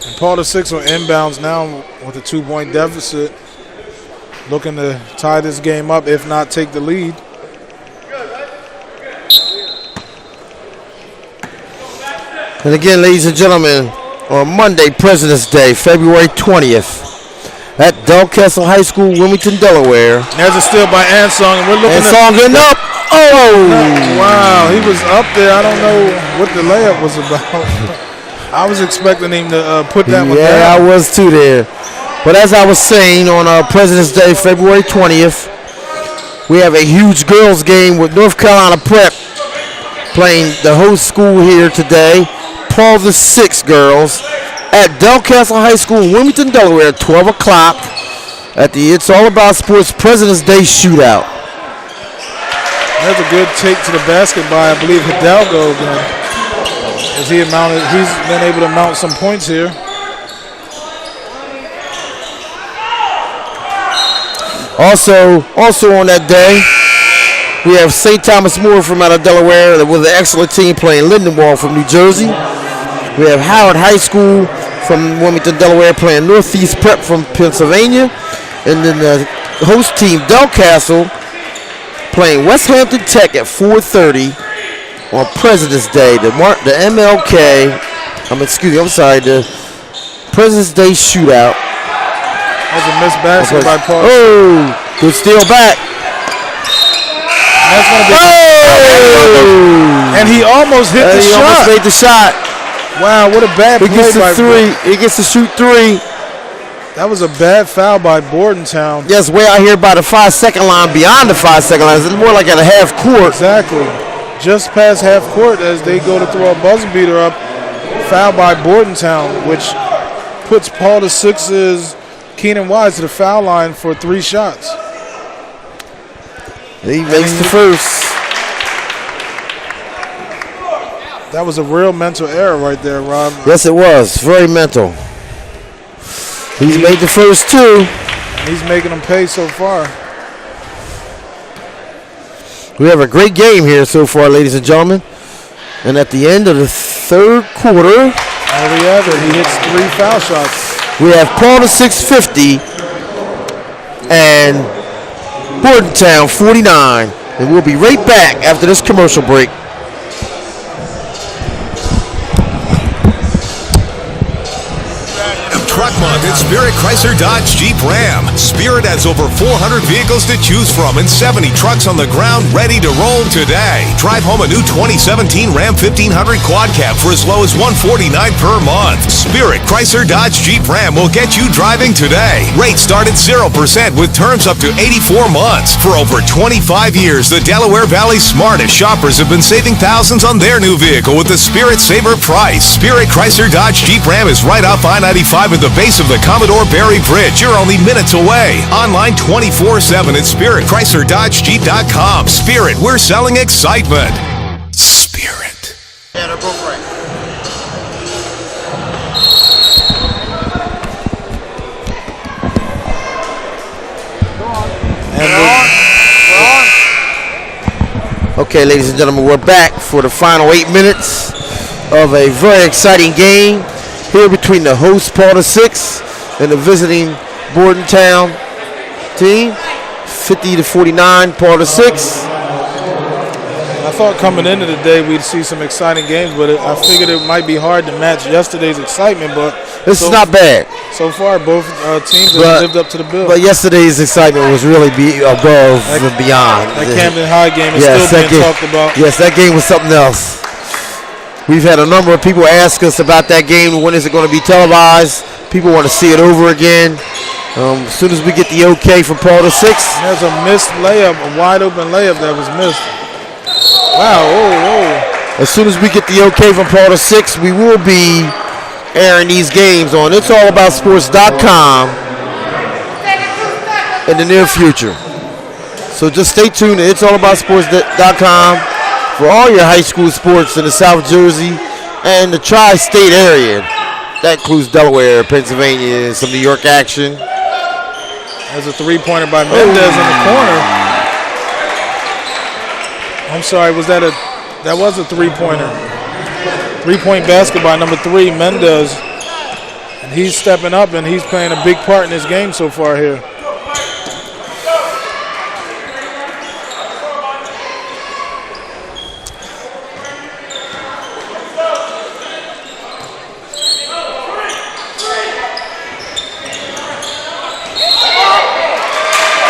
And Paul VI on inbounds now with a 2-point deficit. Looking to tie this game up, if not take the lead. And again, ladies and gentlemen, on Monday, President's Day, February 20th, at Delcastle High School, Wilmington, Delaware. There's a steal by Ansong, and we're looking Ansong getting up. Oh! Wow, he was up there. I don't know what the layup was about. I was expecting him to put that one down. Yeah, I was too there. But as I was saying, on President's Day, February 20th, we have a huge girls game with North Carolina Prep playing the host school here today. Paul VI girls at Delcastle High School in Wilmington, Delaware at 12 o'clock at the It's All About Sports President's Day Shootout. That's a good take to the basket by, I believe, Hidalgo again. As he's been able to mount some points here. Also on that day, we have St. Thomas More from out of Delaware with an excellent team playing Lindenwold from New Jersey. We have Howard High School from Wilmington, Delaware playing Northeast Prep from Pennsylvania. And then the host team, Delcastle, playing West Hampton Tech at 4:30 on President's Day. The President's Day Shootout. That's a missed basket by Paul. Oh, good steal back. That's gonna be and he almost hit the shot. He almost made the shot. Wow, what a bad play by three. He gets to shoot 3. That was a bad foul by Bordentown. Yes, way out here by the 5-second line, beyond the 5-second line. It's more like at a half court. Exactly. Just past half court as they go to throw a buzzer beater up. Foul by Bordentown, which puts Paul VI's Keenan Wise to the foul line for 3 shots. He makes the first. That was a real mental error right there, Rob. Yes, it was. Very mental. He's made the first 2. And he's making them pay so far. We have a great game here so far, ladies and gentlemen. And at the end of the third quarter, there we have it. He hits 3 foul shots. We have Paul VI 50 and Bordentown 49. And we'll be right back after this commercial break. Truck Month It's Spirit Chrysler Dodge Jeep Ram. Spirit has over 400 vehicles to choose from and 70 trucks on the ground ready to roll today. Drive home a new 2017 Ram 1500 Quad Cab for as low as $149 per month. Spirit Chrysler Dodge Jeep Ram will get you driving today. Rates start at 0% with terms up to 84 months. For over 25 years, the Delaware Valley's smartest shoppers have been saving thousands on their new vehicle with the Spirit Saver price. Spirit Chrysler Dodge Jeep Ram is right off I-95 at the base of the Commodore Barry Bridge. You're only minutes away. Online 24/7 at SpiritChryslerDodgeJeep.com. Spirit, we're selling excitement. Spirit. Yeah, they're both right. Okay, ladies and gentlemen, we're back for the final 8 minutes of a very exciting game here between the host Paul VI and the visiting Bordentown team. 50-49, Paul VI. I thought coming into the day we'd see some exciting games, but I figured it might be hard to match yesterday's excitement. But this is not bad. So far, both teams have lived up to the bill. But yesterday's excitement was really above and beyond. That Camden High game is still being talked about. Yes, that game was something else. We've had a number of people ask us about that game. When is it going to be televised? People want to see it over again. As soon as we get the okay from Paul VI. There's a missed layup, a wide open layup that was missed. Wow, whoa. As soon as we get the okay from Paul VI, we will be airing these games on It'sAllAboutSports.com in the near future. So just stay tuned to It'sAllAboutSports.com for all your high school sports in the South Jersey and the tri-state area. That includes Delaware, Pennsylvania, some New York action. There's a three-pointer by Mendez in the corner. I'm sorry, that was a three-pointer. Three-point basket by number 3, Mendez. And he's stepping up and he's playing a big part in this game so far here.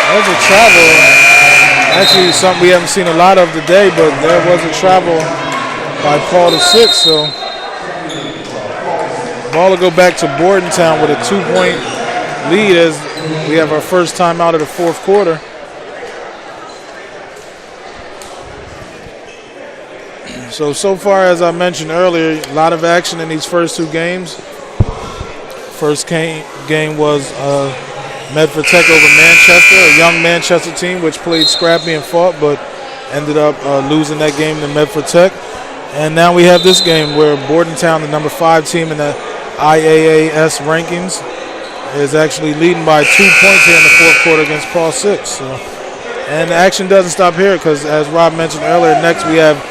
There's a travel. Actually, something we haven't seen a lot of today, but there was a travel by Paul VI. So, ball will go back to Bordentown with a 2-point lead as we have our first time out of the fourth quarter. So far, as I mentioned earlier, a lot of action in these first two games. First game was Medford Tech over Manchester, a young Manchester team which played scrappy and fought, but ended up losing that game to Medford Tech. And now we have this game where Bordentown, the number 5 team in the IAAS rankings, is actually leading by 2 points here in the fourth quarter against Paul VI. So, and the action doesn't stop here because, as Rob mentioned earlier, next we have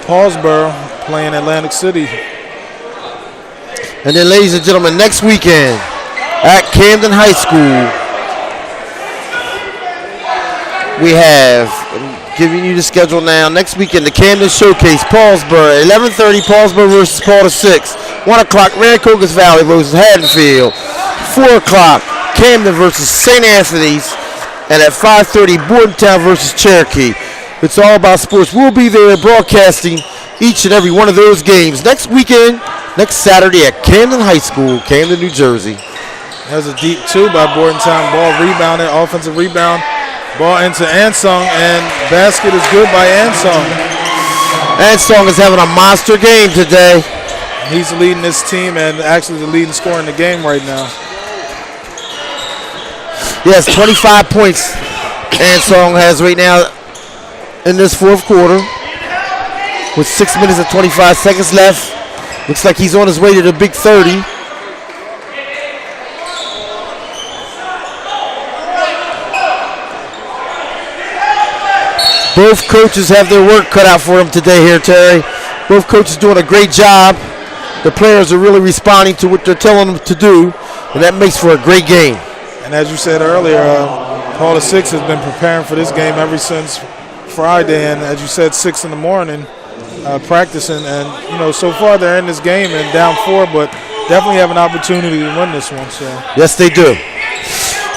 Paulsboro playing Atlantic City. And then, ladies and gentlemen, next weekend at Camden High School, we have, I'm giving you the schedule now, next weekend, the Camden Showcase, Paulsboro, 11:30, Paulsboro versus Paul VI. 1 o'clock, Maricopas Valley versus Haddonfield. 4 o'clock, Camden versus St. Anthony's. And at 5:30, Bordentown versus Cherokee. It's all about sports. We'll be there broadcasting each and every one of those games next weekend, next Saturday at Camden High School, Camden, New Jersey. There's a deep 2 by Bordentown. Ball rebounded, offensive rebound. Ball into Ansung, and basket is good by Ansung. Ansung is having a monster game today. He's leading this team and actually the leading scorer in the game right now. Yes, 25 points Ansung has right now in this fourth quarter with 6 minutes and 25 seconds left. Looks like he's on his way to the big 30. Both coaches have their work cut out for them today here, Terry. Both coaches doing a great job. The players are really responding to what they're telling them to do, and that makes for a great game. And as you said earlier, Paul VI has been preparing for this game ever since Friday, and as you said, 6 in the morning, practicing. And, you know, so far they're in this game and down 4, but definitely have an opportunity to win this one. So Yes, they do.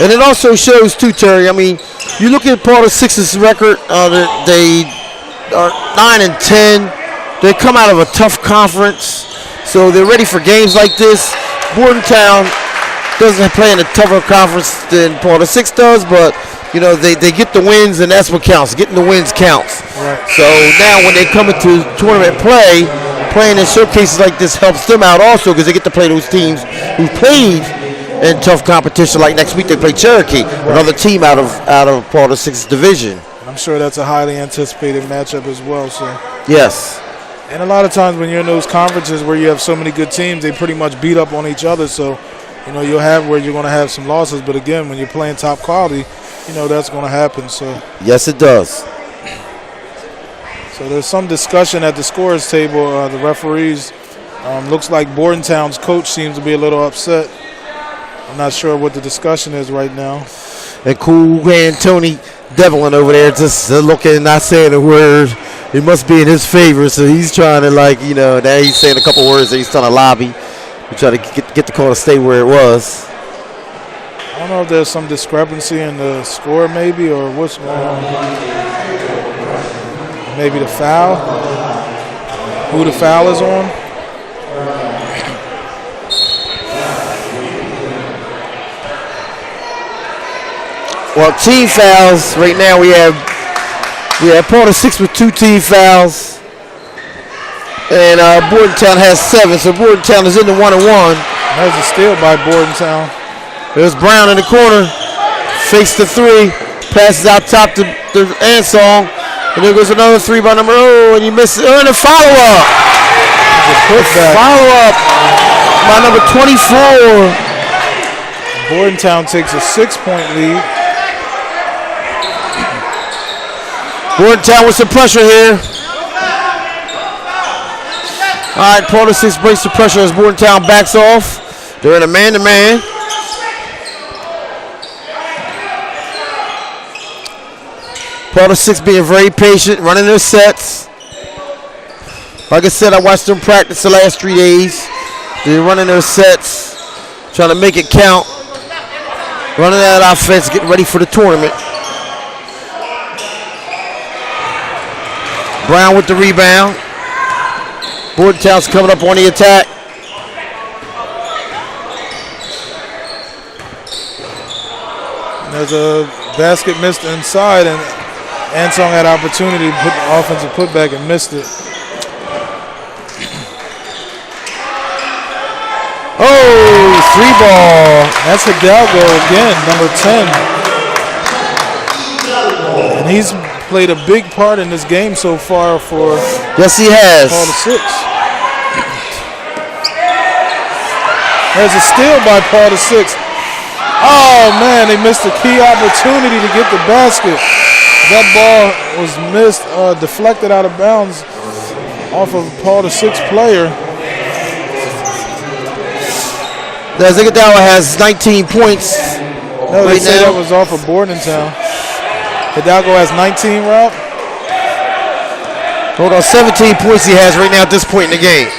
And it also shows too, Terry. I mean, you look at Porter Six's record. They are 9-10. They come out of a tough conference, so they're ready for games like this. Bordentown doesn't play in a tougher conference than Porter Six does, but you know they get the wins, and that's what counts. Getting the wins counts. Right. So now when they come into tournament play, playing in showcases like this helps them out also because they get to play those teams who played in tough competition. Like next week they play Cherokee, another team out of Porter Six's division. I'm sure that's a highly anticipated matchup as well. So Yes. and a lot of times when you're in those conferences where you have so many good teams, they pretty much beat up on each other. So you know you'll have where you're going to have some losses, but again, when you're playing top quality, you know that's going to happen. So Yes, it does. So there's some discussion at the scorers table. The referees, looks like Bordentown's coach seems to be a little upset. I'm not sure what the discussion is right now. And Cool Hand Tony Devlin over there just looking, not saying a word. It must be in his favor, so he's trying to now he's saying a couple words that he's trying to lobby. We try to get the call to stay where it was. I don't know if there's some discrepancy in the score maybe or what's going on. Maybe the foul. Who the foul is on. Well, team fouls right now we have Porter Six with 2 team fouls, and Bordentown has 7. So Bordentown is in the 1-1. There's a steal by Bordentown. There's Brown in the corner, fakes the 3, passes out top to Ansong, and there goes another 3 by number. And he misses. And a follow up. Follow up by number 24. Bordentown takes a 6-point lead. Bordentown with some pressure here. All right, Porter Six breaks the pressure as Bordentown backs off. They're in a man-to-man. Porter Six being very patient, running their sets. Like I said, I watched them practice the last 3 days. They're running their sets, trying to make it count. Running that offense, getting ready for the tournament. Brown with the rebound. Bordentown's coming up on the attack. And there's a basket missed inside, and Ansong had opportunity to put the offensive putback and missed it. Oh, 3 ball. That's Hidalgo again, number 10. And he's played a big part in this game so far for Yes, he has. Porter Six. There's a steal by Porter Six. Oh man, they missed a key opportunity to get the basket. That ball was missed, deflected out of bounds off of a Porter Six player. Zigadawa has 19 points. No, they right say now. that was off of Bordentown. Hidalgo has 19, Rob. Hold on, 17 points he has right now at this point in the game.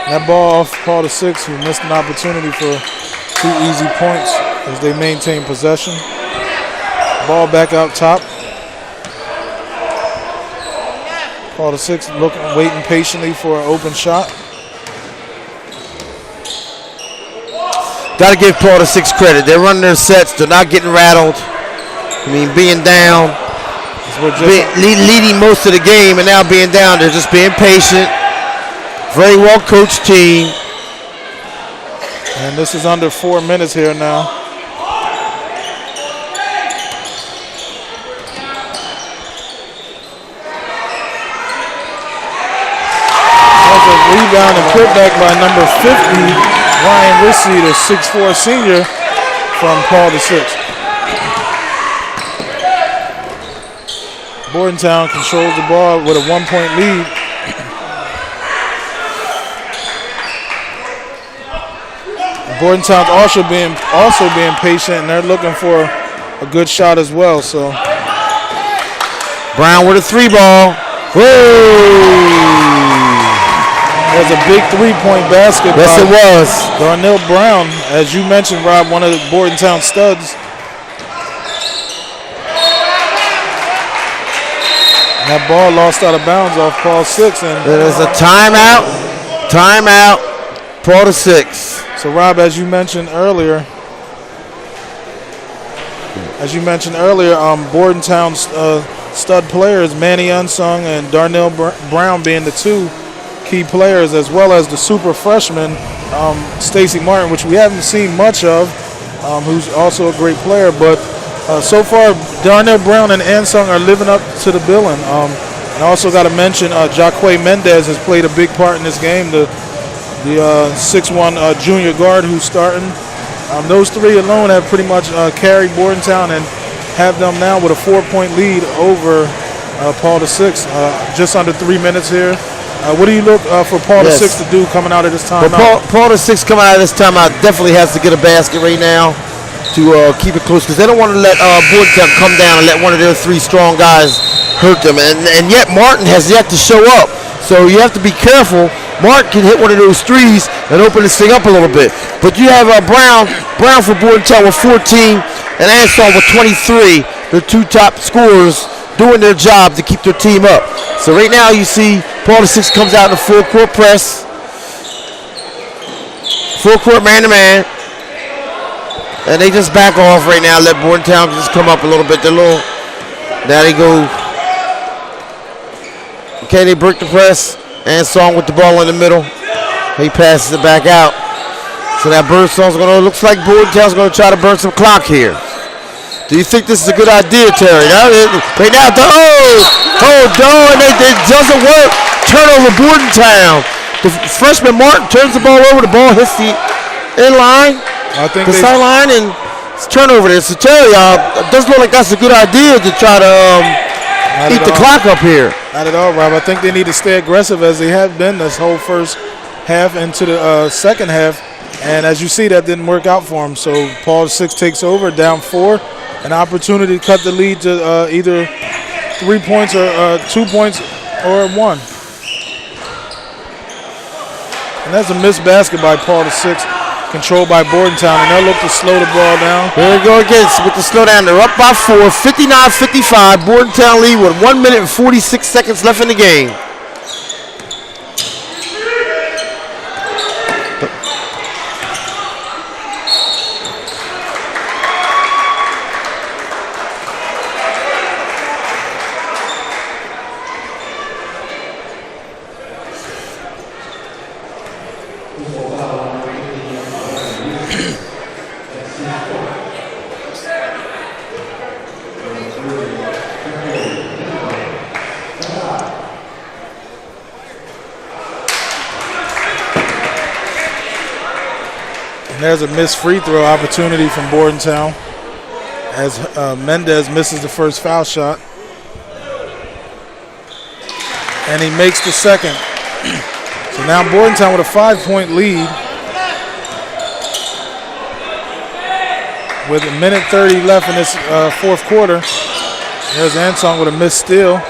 That ball off Porter Six, who missed an opportunity for 2 easy points as they maintain possession. Ball back out top. Porter Six waiting patiently for an open shot. Got to give Porter Six credit. They're running their sets. They're not getting rattled. I mean, being down, leading most of the game, and now being down, they're just being patient. Very well coached team. And this is under 4 minutes here now. That's a rebound and putback by number 50, Ryan Rissy, the 6'4 senior from Porter Six. Bordentown controls the ball with a 1-point lead. Bordentown's also being patient, and they're looking for a good shot as well. So Brown with a 3 ball. Whoa! There's a big three-point basket. Yes, it was. Darnell Brown, as you mentioned, Rob, one of the Bordentown studs. And that ball lost out of bounds off Paul 6. And There's a timeout. Timeout. Paul to 6. so, Rob, as you mentioned earlier, Bordentown's stud players, Manny Unsung and Darnell Brown being the two key players, as well as the super freshman, Stacy Martin, which we haven't seen much of, who's also a great player. But so far, Darnell Brown and Unsung are living up to the billing. And I also got to mention Jaquay Mendez has played a big part in this game, the 6'1" junior guard who's starting. Those three alone have pretty much carried Bordentown and have them now with a 4-point lead over Paul to 6. Just under 3 minutes here. What do you look for Paul to 6 to do coming out of this timeout? But Paul to 6 coming out of this timeout definitely has to get a basket right now to keep it close, because they don't want to let Bordentown come down and let one of their three strong guys hurt them. And yet Martin has yet to show up. So you have to be careful. Martin can hit one of those threes and open this thing up a little bit. But you have Brown for Bordentown with 14 and Ansel with 23. The two top scorers doing their job to keep their team up. So right now you see Paul to 6 comes out in a full court press. Full court man-to-man. And they just back off right now. Let Bordentown just come up a little bit. Now they go. Okay, they break the press. Ansong with the ball in the middle. He passes it back out. So that Birdsong's looks like Bordentown's going to try to burn some clock here. Do you think this is a good idea, Terry? Right now, and it doesn't work. Turnover, Bordentown. The freshman Martin turns the ball over. The ball hits the inline, the sideline, and it's turnover there. So Terry, it doesn't look like that's a good idea to try to eat the clock up here. Not at all, Rob. I think they need to stay aggressive as they have been this whole first half into the second half. And as you see, that didn't work out for them. So Paul 6 takes over, down 4. An opportunity to cut the lead to either 3 points or 2 points or 1. And that's a missed basket by Paul 6, controlled by Bordentown. And they'll look to slow the ball down. There we go again with the slowdown. They're up by 4, 59-55. Bordentown lead with 1 minute and 46 seconds left in the game. There's a missed free throw opportunity from Bordentown as Mendez misses the first foul shot. And he makes the second. So now Bordentown with a 5-point lead with 1:30 left in this fourth quarter. There's Ansong with a missed steal.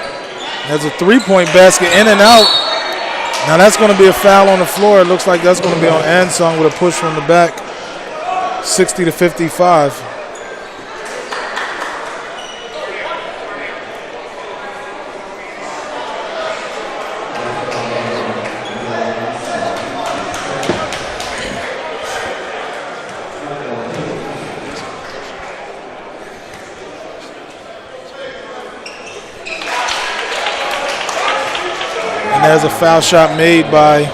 There's a 3-point basket in and out. Now that's going to be a foul on the floor. It looks like that's going to be on Ansong with a push from the back. 60-55. And there's a foul shot made by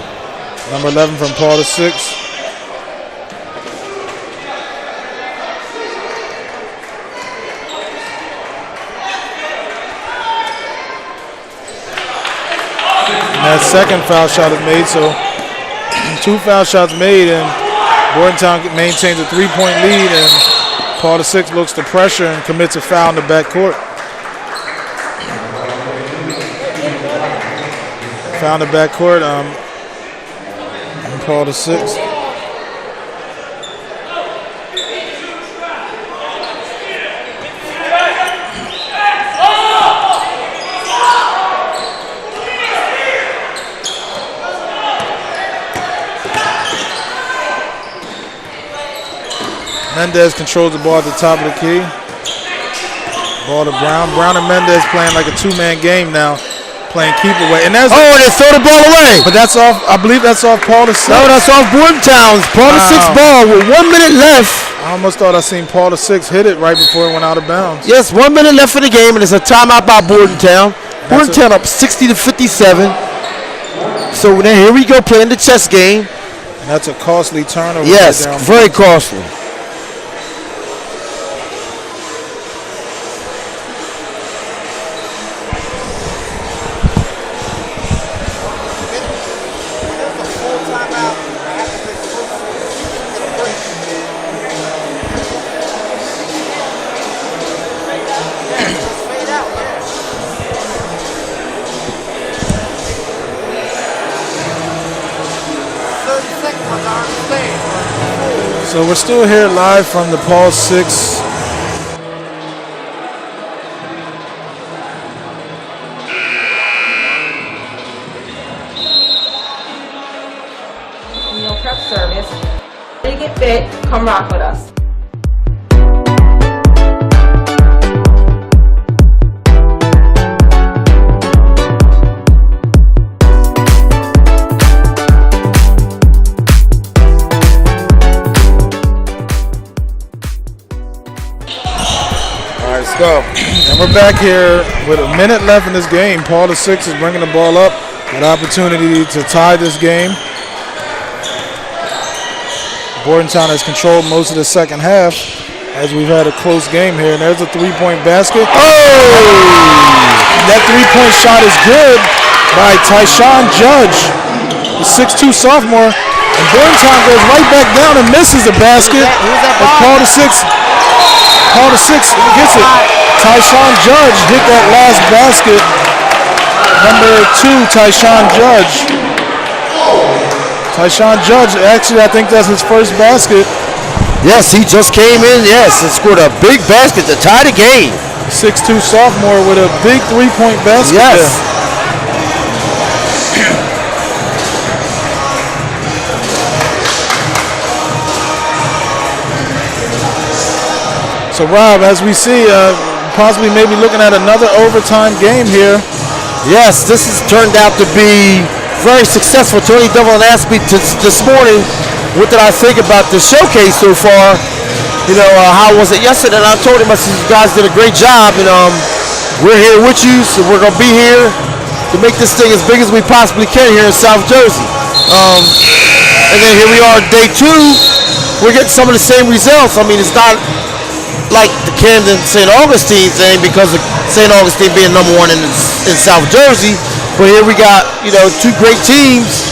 number 11 from Paul to 6. That second foul shot is made, so 2 foul shots made, and Bordentown maintains a 3-point lead, and Paul to 6 looks to pressure and commits a foul in the backcourt. Foul in the backcourt, Paul to 6. Mendez controls the ball at the top of the key. Ball to Brown. Brown and Mendez playing like a two-man game now, playing keep away. And that's and they throw the ball away. But that's off. I believe that's off Paul the 6th. No, that's off Bordentown's. Paul the 6th ball with 1 minute left. I almost thought I seen Paul the 6th hit it right before it went out of bounds. Yes, 1 minute left in the game, and it's a timeout by Bordentown. Bordentown up 60-57. So then here we go playing the chess game. And that's a costly turnover. Yes, right very costly. So we're still here live from the Paul 6. Meal prep service. Ready to get fit, come rock with us. Go. And we're back here with a minute left in this game. Paul the 6th is bringing the ball up. An opportunity to tie this game. Bordentown has controlled most of the second half as we've had a close game here. And there's a three-point basket. That three-point shot is good by Tyshawn Judge, the 6'2 sophomore. And Bordentown goes right back down and misses the basket. But Paul the 6th gets it. Tyshawn Judge hit that last basket. Number 2, Tyshawn Judge. Tyshawn Judge, actually, I think that's his first basket. Yes, he just came in, yes, and scored a big basket to tie the game. 6'2 sophomore with a big three-point basket. Yes. There. So Rob, as we see, possibly maybe looking at another overtime game here. Yes, this has turned out to be very successful. Tony Devlin asked me this morning, what did I think about the showcase so far? You know, how was it yesterday? And I told him, I said, you guys did a great job, and we're here with you, so we're going to be here to make this thing as big as we possibly can here in South Jersey. And then here we are, day 2. We're getting some of the same results. I mean, it's not like the Camden St. Augustine thing because of St. Augustine being number 1 in South Jersey. But here we got, you know, 2 great teams,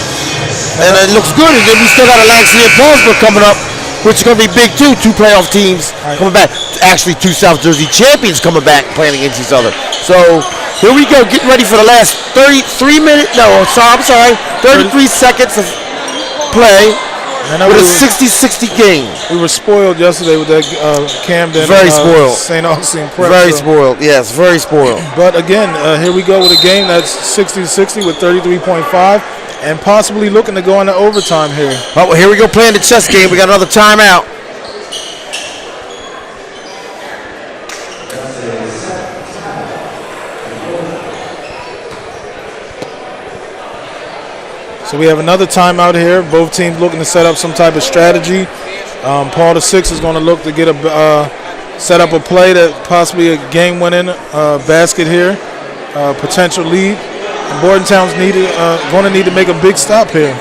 and it looks good. And then we still got Langston and Paulsboro coming up, which is going to be big too. 2 playoff teams coming back. Actually, 2 South Jersey champions coming back playing against each other. So here we go, getting ready for the last 33 seconds of play. With a 60-60 game. We were spoiled yesterday with that Camden. Very spoiled. St. Augustine prep. Very spoiled. Yes, very spoiled. But again, here we go with a game that's 60-60 with 33.5 and possibly looking to go into overtime here. Oh, well, here we go playing the chess game. We got another timeout. So we have another timeout here. Both teams looking to set up some type of strategy. Paul the 6th is going to look to get set up a play that possibly a game-winning basket here, potential lead. And Bordentown's going to need to make a big stop here.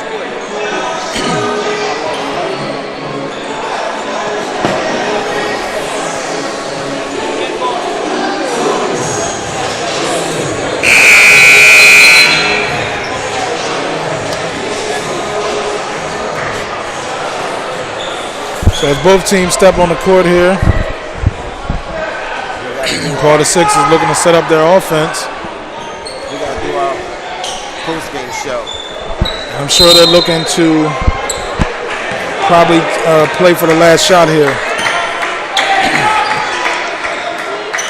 So as both teams step on the court here, Paul the 6th is looking to set up their offense. We got to do our post-game show. I'm sure they're looking to probably play for the last shot here.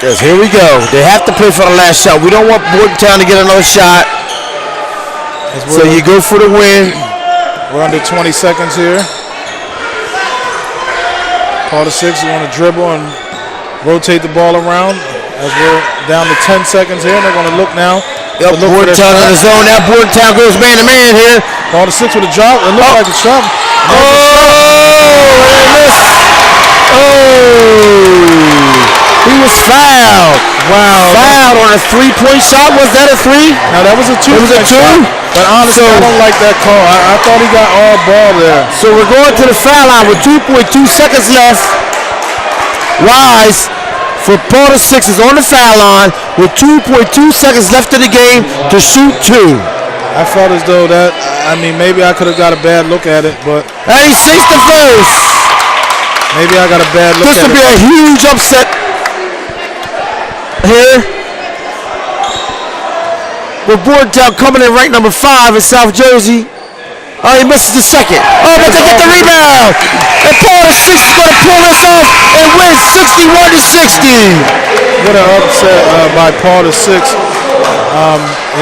Yes, here we go. They have to play for the last shot. We don't want Bordentown to get another shot. So you go for the win. We're under 20 seconds here. Part of 6 is going to dribble and rotate the ball around as we're down to 10 seconds here. And they're going to look now. Yep, Bordentown in the zone. Now Bordentown goes man-to-man here. Part of 6 with a drop. It looks like a shot. Oh, they missed. Oh, he was fouled. Wow. Fouled on a three-point shot. Was that a three? Now, that was a 2. It was a 2? But honestly, I don't like that call. I thought he got all ball there. So we're going to the foul line with 2.2 seconds left. Wise for Part of 6 is on the foul line with 2.2 seconds left in the game to shoot 2. I felt as though that, I mean, maybe I could have got a bad look at it, but And he sinks the first. maybe I got a bad look This at will be it. a huge upset here. With Bordentown coming in ranked number 5 in South Jersey. Oh, he misses the second. Oh, but they get the rebound. And Part of 6 is going to pull this off and win 61-60. What an upset by Paul to 6.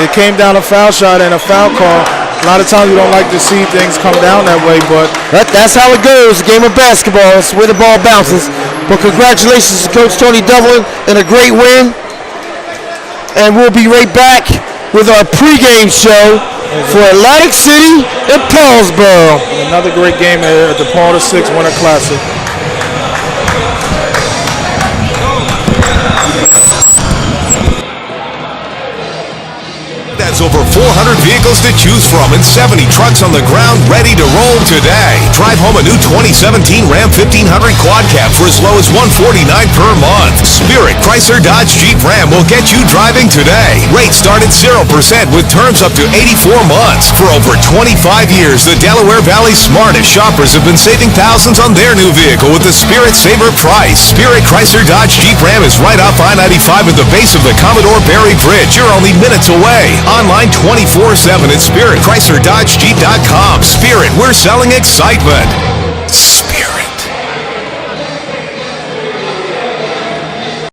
It came down a foul shot and a foul call. A lot of times we don't like to see things come down that way, but That's how it goes. A game of basketball. It's where the ball bounces. But congratulations to Coach Tony Devlin and a great win. And we'll be right back with our pregame show for Atlantic City and Paulsboro. another great game here at the Paul to 6 Winter Classic. That's over 400 vehicles to choose from and 70 trucks on the ground ready to roll today. Drive home a new 2017 Ram 1500 Quad Cab for as low as $149 per month. Spirit Chrysler Dodge Jeep Ram will get you driving today. Rates start at 0% with terms up to 84 months. For over 25 years, the Delaware Valley's smartest shoppers have been saving thousands on their new vehicle with the Spirit Saver price. Spirit Chrysler Dodge Jeep Ram is right off I-95 at the base of the Commodore Barry Bridge. You're only minutes away. Online 24/7 at SpiritChryslerDodgeJeep.com. Spirit, we're selling excitement.